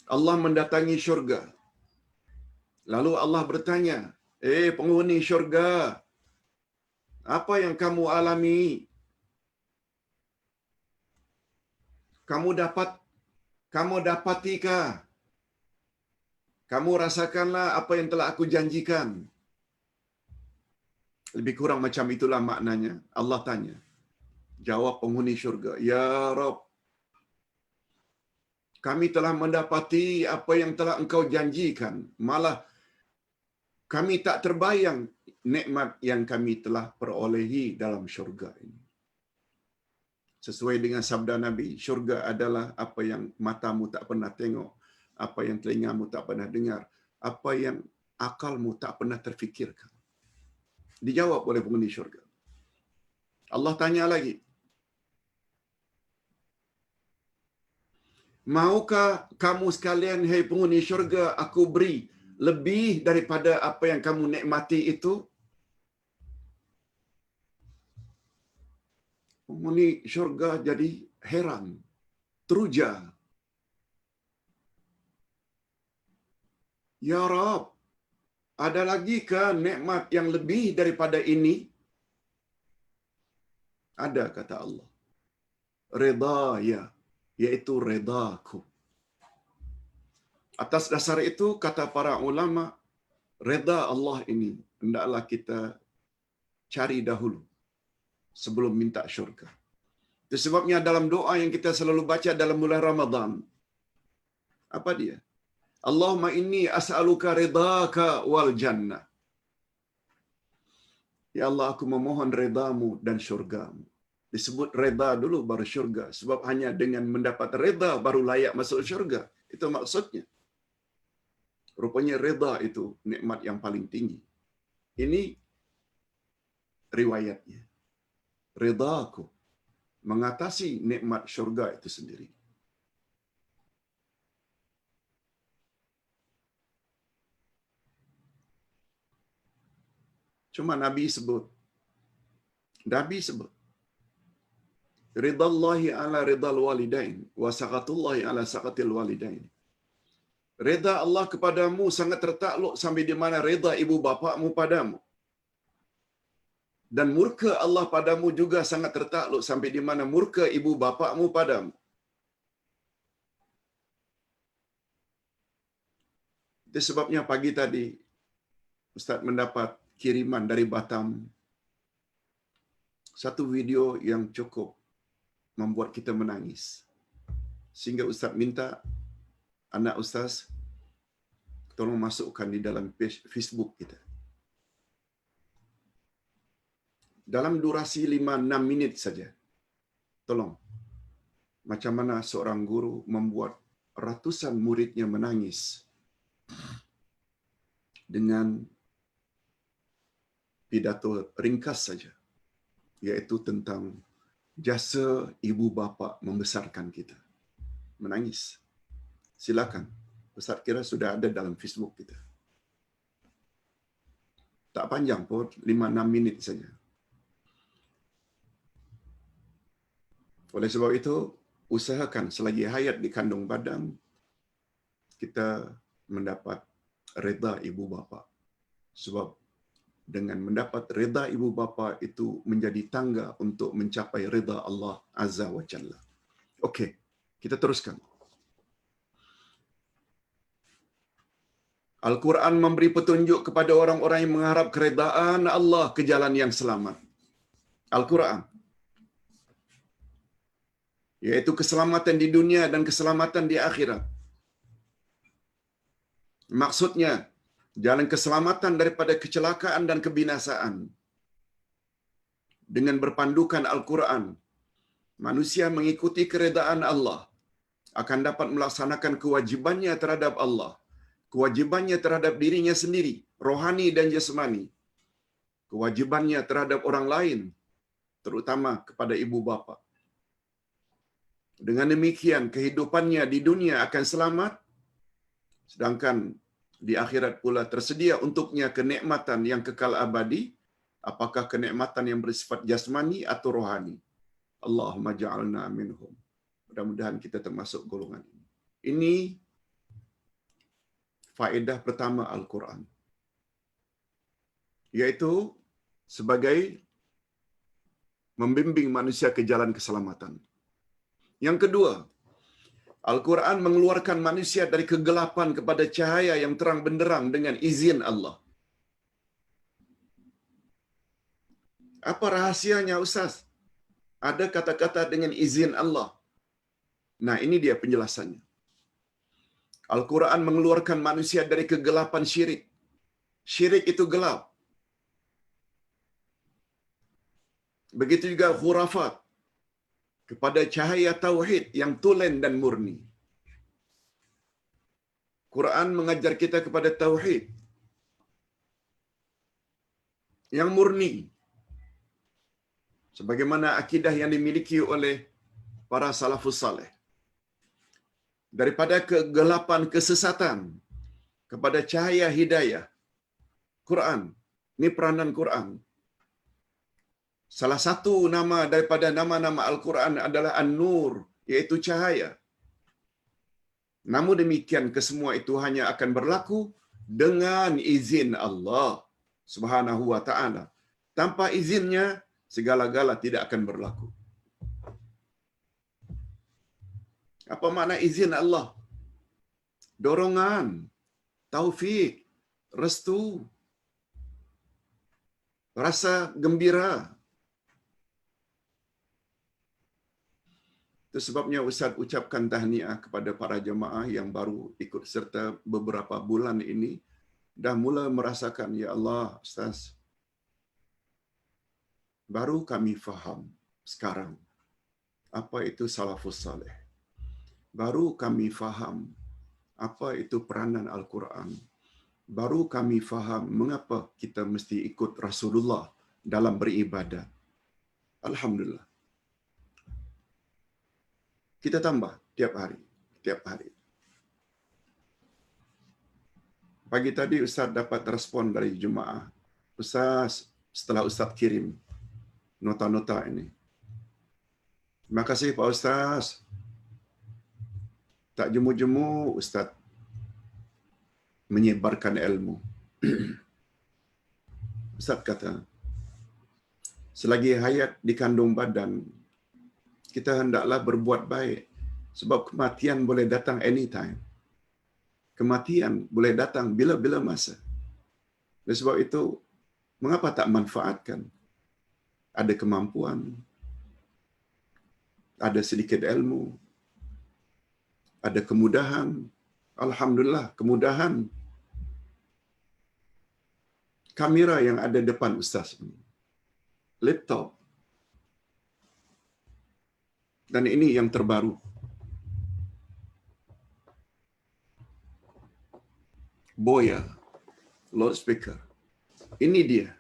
Allah mendatangi syurga. Lalu Allah bertanya, penghuni syurga, apa yang kamu alami? Kamu dapatikah? Kamu rasakanlah apa yang telah aku janjikan. Lebih kurang macam itulah maknanya. Allah tanya. Jawab penghuni syurga, ya Rabb, kami telah mendapati apa yang telah engkau janjikan. Malah kami tak terbayang nikmat yang kami telah perolehi dalam syurga ini. Sesuai dengan sabda Nabi, syurga adalah apa yang matamu tak pernah tengok, apa yang telingamu tak pernah dengar, apa yang akalmu tak pernah terfikirkan. Dijawab oleh penghuni syurga. Allah tanya lagi, maukah kamu sekalian, hai penghuni syurga, aku beri lebih daripada apa yang kamu nikmati itu? Penghuni syurga jadi heran, teruja. Ya Rab, ada lagi ke nikmat yang lebih daripada ini? Ada, kata Allah. Reda ya, yaitu redaku. Atas dasar itu, kata para ulama, reda Allah ini hendaklah kita cari dahulu sebelum minta syurga. Itu sebabnya dalam doa yang kita selalu baca dalam bulan Ramadan, apa dia? Allahumma inni as'aluka ridhaka wal jannah. Ya Allah, aku memohon redamu dan syurgamu. Disebut reda dulu baru syurga. Sebab hanya dengan mendapat reda baru layak masuk syurga. Itu maksudnya. Rupanya reda itu nikmat yang paling tinggi. Ini riwayatnya. Ridaku mengatasi nikmat syurga itu sendiri. Cuma Nabi sebut ridallahi ala ridal walidain wa saqatullahi ala saqatil walidain. Reda Allah kepadamu sangat tertakluk sampai di mana reda ibu bapakmu padamu. Dan murka Allah padamu juga sangat tertakluk sampai di mana murka ibu bapakmu padamu. Itu sebabnya pagi tadi Ustaz mendapat kiriman dari Batam. Satu video yang cukup membuat kita menangis. Sehingga Ustaz minta anak Ustaz tolong masukkan di dalam page Facebook kita. Dalam durasi 5-6 minit saja. Tolong. Macam mana seorang guru membuat ratusan muridnya menangis dengan pidato ringkas saja, yaitu tentang jasa ibu bapa membesarkan kita. Menangis. Silakan. Ustaz kira sudah ada dalam Facebook kita. Tak panjang pun, 5-6 minit saja. Oleh sebab itu, usahakan selagi hayat di kandung badan, kita mendapat reda ibu bapa. Sebab dengan mendapat reda ibu bapa itu menjadi tangga untuk mencapai reda Allah Azza wa Jalla. Okey, kita teruskan. Al-Quran memberi petunjuk kepada orang-orang yang mengharap keredaan Allah ke jalan yang selamat. Al-Quran. Yaitu keselamatan di dunia dan keselamatan di akhirat. Maksudnya, jalan keselamatan daripada kecelakaan dan kebinasaan. Dengan berpandukan Al-Quran, manusia mengikuti keredaan Allah, akan dapat melaksanakan kewajibannya terhadap Allah, kewajibannya terhadap dirinya sendiri, rohani dan jasmani, kewajibannya terhadap orang lain, terutama kepada ibu bapa. Dengan demikian, kehidupannya di dunia akan selamat, sedangkan di akhirat pula tersedia untuknya kenikmatan yang kekal abadi, apakah kenikmatan yang bersifat jasmani atau rohani. Allahumma ja'alna minhum. Mudah-mudahan kita termasuk golongan ini. Ini faedah pertama Al-Quran, yaitu sebagai membimbing manusia ke jalan keselamatan. Yang kedua, Al-Quran mengeluarkan manusia dari kegelapan kepada cahaya yang terang benderang dengan izin Allah. Apa rahasianya, Ustaz? Ada kata-kata dengan izin Allah. Nah, ini dia penjelasannya. Al-Quran mengeluarkan manusia dari kegelapan syirik. Syirik itu gelap. Begitu juga khurafat, kepada cahaya tauhid yang tulen dan murni. Quran mengajar kita kepada tauhid yang murni, sebagaimana akidah yang dimiliki oleh para salafus saleh. Daripada kegelapan kesesatan kepada cahaya hidayah. Quran, ini peranan Quran. Salah satu nama daripada nama-nama Al-Quran adalah An-Nur, iaitu cahaya. Namun demikian, kesemua itu hanya akan berlaku dengan izin Allah Subhanahu wa ta'ala. Tanpa izinnya, segala-gala tidak akan berlaku. Apa makna izin Allah? Dorongan, taufik, restu, rasa gembira. Itu sebabnya Ustaz ucapkan tahniah kepada para jemaah yang baru ikut serta beberapa bulan ini, dah mula merasakan, ya Allah, Ustaz, baru kami faham sekarang apa itu salafus saleh. Baru kami faham apa itu peranan Al-Quran. Baru kami faham mengapa kita mesti ikut Rasulullah dalam beribadat. Alhamdulillah. Kita tambah tiap hari. Tiap hari. Pagi tadi Ustaz dapat respon dari jemaah. Ustaz, setelah Ustaz kirim nota-nota ini. Terima kasih Pak Ustaz. Tak jemu-jemu Ustaz menyebarkan ilmu. Ustaz kata, selagi hayat di kandung badan, kita hendaklah berbuat baik. Sebab kematian boleh datang anytime. Kematian boleh datang bila-bila masa. Oleh sebab itu, mengapa tak manfaatkan? Ada kemampuan, ada sedikit ilmu, ada kemudahan. Alhamdulillah, kemudahan. Kamera yang ada depan Ustaz ini. Laptop. Dan ini yang terbaru. Boya, loudspeaker. Ini dia.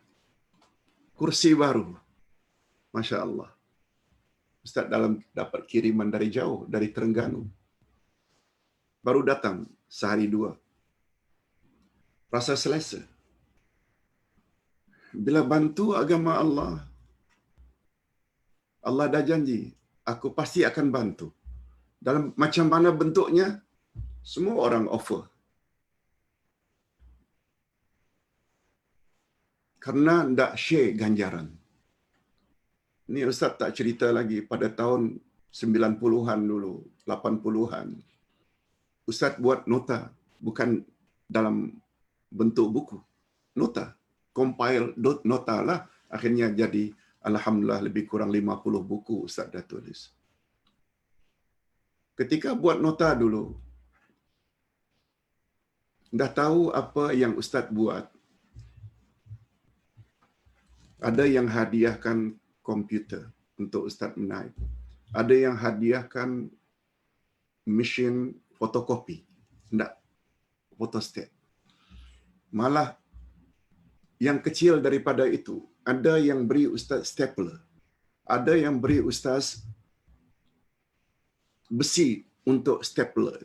Kursi baru. Masya Allah. Ustaz dapat kiriman dari jauh, dari Terengganu. Baru datang sehari dua. Rasa selesa. Bila bantu agama Allah, Allah dah janji, aku pasti akan bantu. Dalam macam mana bentuknya, semua orang offer. Karena tidak share ganjaran. Ini Ustaz tak cerita lagi pada tahun 90-an dulu, 80-an. Ustaz buat nota, bukan dalam bentuk buku. Nota. Compile nota lah. Akhirnya jadi, alhamdulillah, lebih kurang 50 buku Ustaz dah tulis. Ketika buat nota dulu, dah tahu apa yang Ustaz buat. Ada yang hadiahkan komputer untuk Ustaz menaip. Ada yang hadiahkan mesin fotokopi. Tidak, fotostat. Malah yang kecil daripada itu, ada yang beri Ustaz stapler. Ada yang beri Ustaz besi untuk stapler.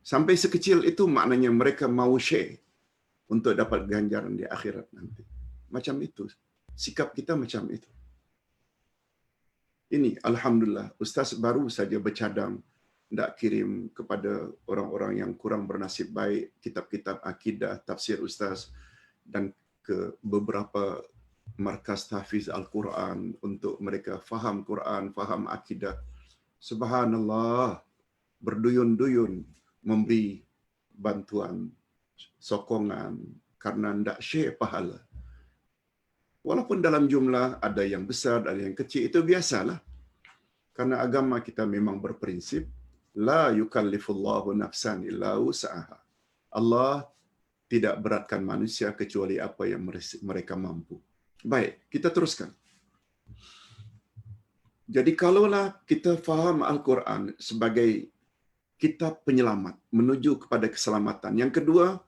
Sampai sekecil itu maknanya mereka mau share untuk dapat ganjaran di akhirat nanti. Macam itu. Sikap kita macam itu. Ini, alhamdulillah, Ustaz baru saja bercadang nak kirim kepada orang-orang yang kurang bernasib baik kitab-kitab akidah, tafsir Ustaz dan ke beberapa markas tahfiz Al-Quran untuk mereka faham Quran, faham akidah. Subhanallah, berduyun-duyun memberi bantuan, sokongan karena tidak share pahala. Walaupun dalam jumlah ada yang besar, ada yang kecil, itu biasalah. Karena agama kita memang berprinsip, la yukallifullahu nafsan illa wus'aha. Allah tidak beratkan manusia kecuali apa yang mereka mampu. Baik, kita teruskan. Jadi kalaulah kita faham Al-Quran sebagai kitab penyelamat menuju kepada keselamatan. Yang kedua,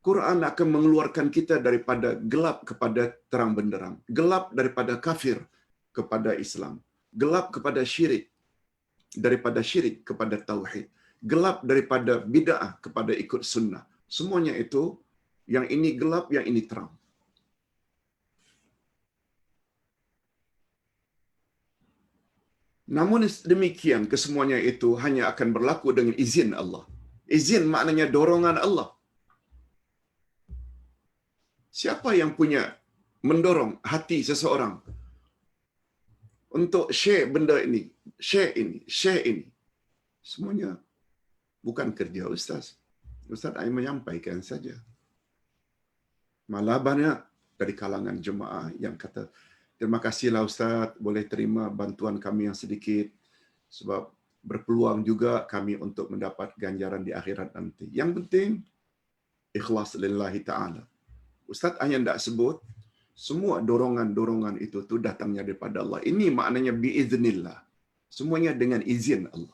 Quran akan mengeluarkan kita daripada gelap kepada terang benderang. Gelap daripada kafir kepada Islam. Gelap kepada syirik. Daripada syirik kepada tauhid. Gelap daripada bid'ah kepada ikut sunnah. Semuanya itu, yang ini gelap, yang ini terang. Namun demikian, kesemuanya itu hanya akan berlaku dengan izin Allah. Izin maknanya dorongan Allah. Siapa yang punya mendorong hati seseorang untuk share benda ini, share ini, share ini? Semuanya bukan kerja Ustaz. Ustaz hanya menyampaikan saja. Malah banyak dari kalangan jemaah yang kata, terima kasihlah Ustaz, boleh terima bantuan kami yang sedikit sebab berpeluang juga kami untuk mendapat ganjaran di akhirat nanti. Yang penting, ikhlas lillahi ta'ala. Ustaz hanya tidak sebut, semua dorongan-dorongan itu tu datangnya daripada Allah. Ini maknanya biiznillah. Semuanya dengan izin Allah.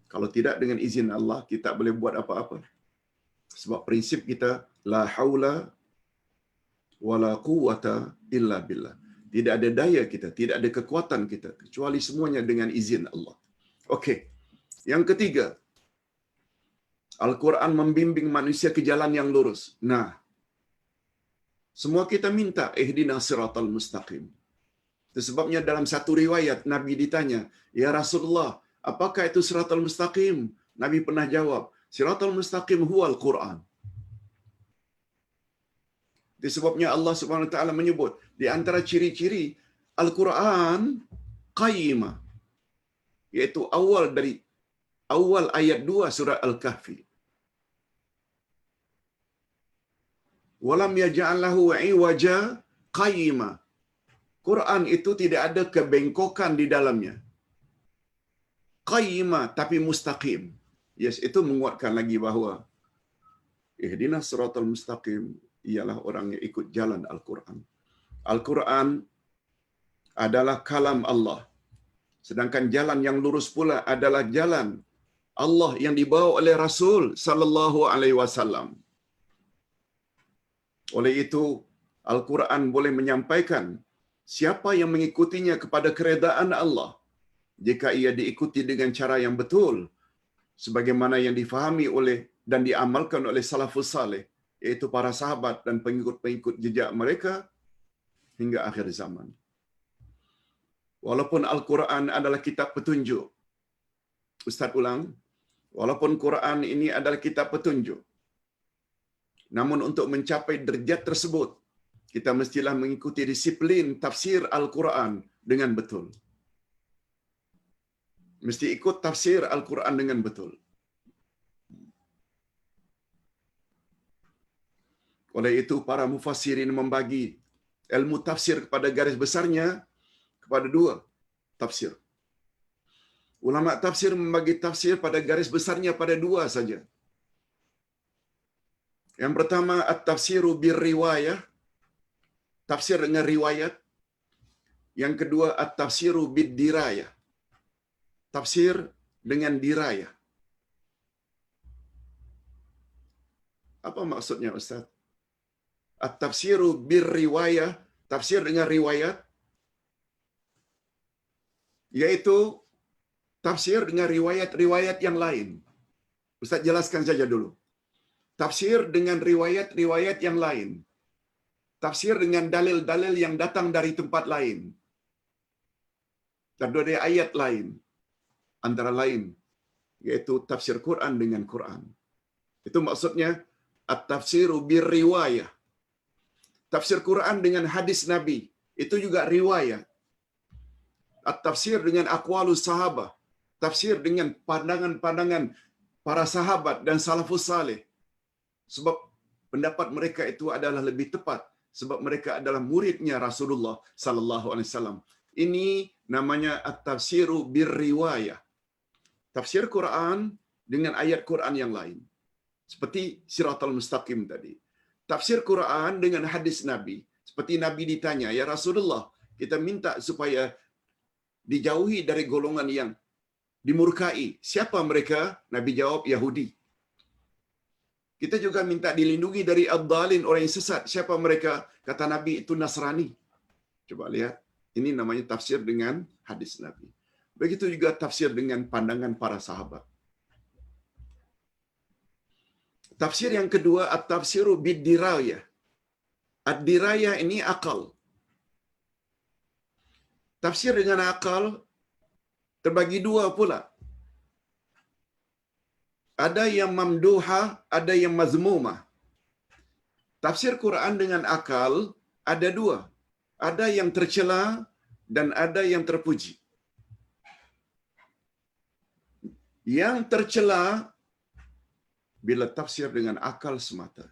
Kalau tidak dengan izin Allah, kita tak boleh buat apa-apa. Sebab prinsip kita, la haula wala quwata illa billah. Tidak ada daya kita, tidak ada kekuatan kita, kecuali semuanya dengan izin Allah. Okey. Yang ketiga, Al-Quran membimbing manusia ke jalan yang lurus. Nah, semua kita minta ihdinas siratal mustaqim. Itu sebabnya dalam satu riwayat Nabi ditanya, "Ya Rasulullah, apakah itu siratal mustaqim?" Nabi pernah jawab, "Siratal mustaqim huwal Quran." Itu sebabnya Allah Subhanahu wa taala menyebut di antara ciri-ciri Al-Quran qayyimah, iaitu awal ayat 2 surah Al-Kahfi. Walam yaj'al lahu iwaja qayyimah. Quran itu tidak ada kebengkokan di dalamnya. Qayyimah tapi mustaqim. Yes, itu menguatkan lagi bahawa ihdinas siratal mustaqim ialah orang yang ikut jalan Al-Quran. Al-Quran adalah kalam Allah. Sedangkan jalan yang lurus pula adalah jalan Allah yang dibawa oleh Rasul sallallahu alaihi wasallam. Oleh itu, Al-Quran boleh menyampaikan siapa yang mengikutinya kepada keredaan Allah jika ia diikuti dengan cara yang betul, sebagaimana yang difahami oleh dan diamalkan oleh salafus saleh, iaitu para sahabat dan pengikut-pengikut jejak mereka hingga akhir zaman. Walaupun Al-Quran adalah kitab petunjuk, Ustaz ulang, walaupun Quran ini adalah kitab petunjuk, namun untuk mencapai derajat tersebut, kita mestilah mengikuti disiplin tafsir Al-Quran dengan betul. Mesti ikut tafsir Al-Quran dengan betul. Oleh itu, para mufassirin membagi ilmu tafsir kepada garis besarnya kepada dua tafsir. Ulama tafsir membagi tafsir pada garis besarnya pada dua saja. Yang pertama, at-tafsiru bir-riwayah, tafsir dengan riwayat. Yang kedua, at-tafsiru bid-dirayah, tafsir dengan dirayah. Apa maksudnya, Ustaz? At-tafsiru bir-riwayah, tafsir dengan riwayat, yaitu tafsir dengan riwayat-riwayat yang lain. Ustaz jelaskan saja dulu. Tafsir dengan riwayat-riwayat yang lain. Tafsir dengan dalil-dalil yang datang dari tempat lain. Dari ayat lain. Antara lain, yaitu tafsir Quran dengan Quran. Itu maksudnya at-tafsiru bir-riwayah. Tafsir Quran dengan hadis Nabi, itu juga riwayat. At-tafsir dengan aqwalus sahabah, tafsir dengan pandangan-pandangan para sahabat dan salafus saleh. Sebab pendapat mereka itu adalah lebih tepat, sebab mereka adalah muridnya Rasulullah sallallahu alaihi wasallam. Ini namanya at-tafsiru bir-riwayah. Tafsir Quran dengan ayat Quran yang lain. Seperti Siratal Mustaqim tadi. Tafsir Quran dengan hadis Nabi. Seperti Nabi ditanya, "Ya Rasulullah, kita minta supaya dijauhi dari golongan yang dimurkai. Siapa mereka?" Nabi jawab, "Yahudi." Kita juga minta dilindungi dari ad-dhalin, orang yang sesat. Siapa mereka? Kata Nabi, itu Nasrani. Coba lihat. Ini namanya tafsir dengan hadis Nabi. Begitu juga tafsir dengan pandangan para sahabat. Tafsir yang kedua, at-tafsiru bid-dirayah. Ad-dirayah ini akal. Tafsir dengan akal terbagi dua pula. Ada yang mamduhah, ada yang mazmumah. Tafsir Quran dengan akal ada dua. Ada yang tercela dan ada yang terpuji. Yang tercela bila tafsir dengan akal semata.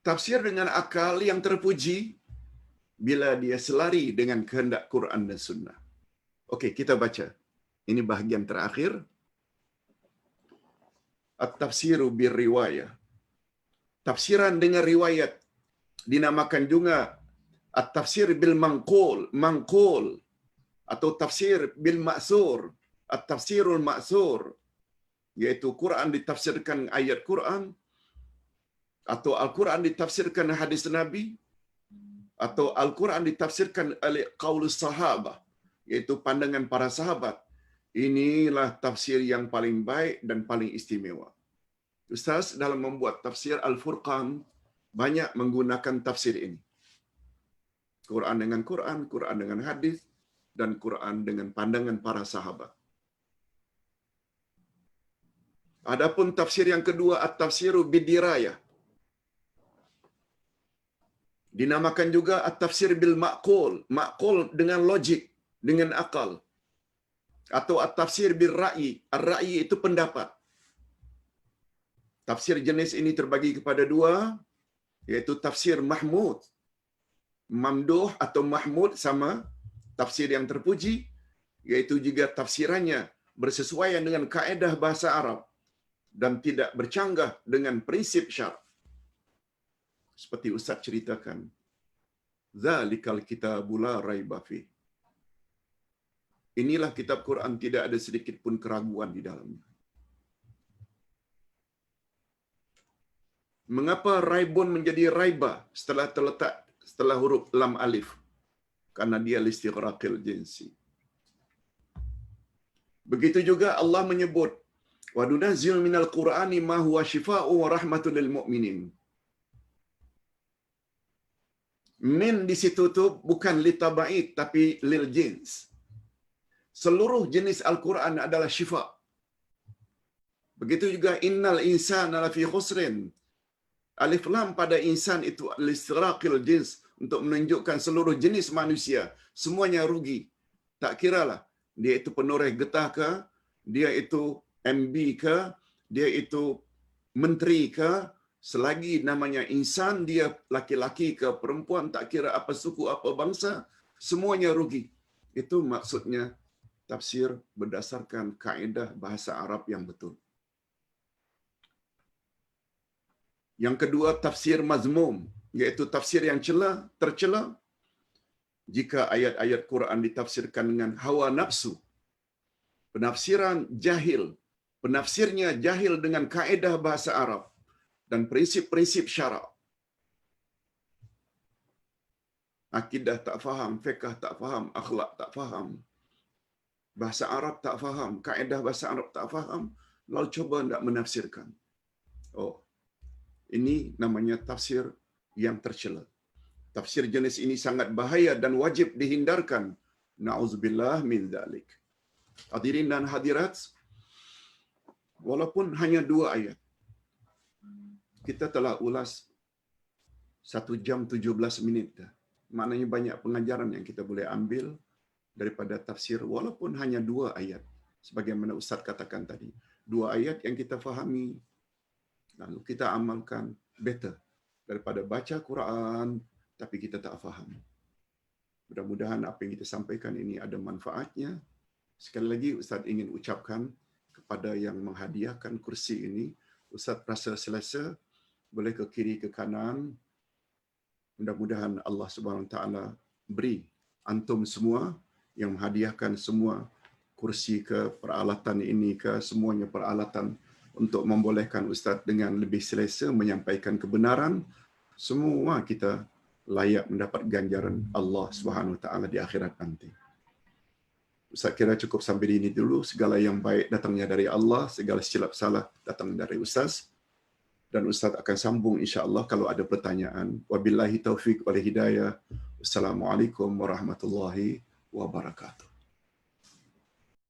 Tafsir dengan akal yang terpuji bila dia selari dengan kehendak Quran dan Sunnah. Okey, kita baca. Ini bahagian terakhir. At-tafsiru bir-riwayah. Tafsiran dengan riwayat dinamakan juga at-tafsir bil manqul atau tafsir bil ma'sur, at-tafsirul ma'sur, yaitu Quran ditafsirkan ayat Quran, atau Al-Quran ditafsirkan hadis Nabi, atau Al-Quran ditafsirkan oleh qaulus sahabah, iaitu pandangan para sahabat, inilah tafsir yang paling baik dan paling istimewa. Ustaz dalam membuat tafsir Al-Furqan banyak menggunakan tafsir ini. Quran dengan Quran, Quran dengan hadis, dan Quran dengan pandangan para sahabat. Adapun tafsir yang kedua, At-Tafsiru Bidirayah. Dinamakan juga At-Tafsir Bil Ma'qul, Ma'qul dengan logik, dengan akal. Atau At-Tafsir Bil Ra'yi, Ar-Ra'yi itu pendapat. Tafsir jenis ini terbagi kepada dua, iaitu Tafsir Mahmud, Mamduh atau Mahmud sama tafsir yang terpuji, iaitu juga tafsirannya bersesuaian dengan kaedah bahasa Arab dan tidak bercanggah dengan prinsip syar'a. Seperti Ustaz ceritakan, Zalikal kitabu la raiba fih. Inilah kitab Quran, tidak ada sedikit pun keraguan di dalamnya. Mengapa raibun menjadi raiba setelah terletak setelah huruf lam alif? Karena dia listighraqil jinsi. Begitu juga Allah menyebut, wa nunazzilu minal Qur'ani ma huwa syifaa'un wa rahmatun lil mu'minin. Min di situ tu bukan litaba'id tapi lil jins. Seluruh jenis Al-Quran adalah syifa. Begitu juga innal insana lafi khusrin. Alif lam pada insan itu listighraqil jins, untuk menunjukkan seluruh jenis manusia semuanya rugi. Tak kiralah dia itu penoreh getah ke, dia itu MB ke, dia itu menteri ke, selagi namanya insan, dia laki-laki ke perempuan, tak kira apa suku, apa bangsa, semuanya rugi. Itu maksudnya tafsir berdasarkan kaedah bahasa Arab yang betul. Yang kedua, tafsir mazmum, iaitu tafsir yang tercela. Jika ayat-ayat Quran ditafsirkan dengan hawa nafsu, penafsiran jahil, penafsirnya jahil dengan kaedah bahasa Arab dan prinsip-prinsip syarak. Akidah tak faham, fiqh tak faham, akhlak tak faham, bahasa Arab tak faham, kaedah bahasa Arab tak faham, lalu coba hendak menafsirkan. Oh, ini namanya tafsir yang tercela. Tafsir jenis ini sangat bahaya dan wajib dihindarkan. Na'udzubillah min dzalik. Hadirin dan hadirat, walaupun hanya 2 ayat, kita telah ulas 1 jam 17 minit. Maknanya banyak pengajaran yang kita boleh ambil daripada tafsir, walaupun hanya 2 ayat. Sebagaimana Ustaz katakan tadi, 2 ayat yang kita fahami, lalu kita amalkan, better daripada baca Quran tapi kita tak faham. Mudah-mudahan apa yang kita sampaikan ini ada manfaatnya. Sekali lagi Ustaz ingin ucapkan kepada yang menghadiahkan kursi ini, Ustaz rasa selesa, boleh ke kiri ke kanan. Mudah-mudahan Allah Subhanahu Wa Taala beri antum semua yang menghadiahkan semua kursi ke peralatan ini ke semuanya peralatan untuk membolehkan Ustaz dengan lebih selesa menyampaikan kebenaran. Semua kita layak mendapat ganjaran Allah Subhanahu Wa Taala di akhirat nanti. Ustaz kira cukup sampai di ini dulu. Segala yang baik datangnya dari Allah, segala silap salah datang dari Ustaz. Dan Ustaz akan sambung insya-Allah kalau ada pertanyaan. Wabillahi taufiq wal hidayah. Wassalamualaikum warahmatullahi wabarakatuh.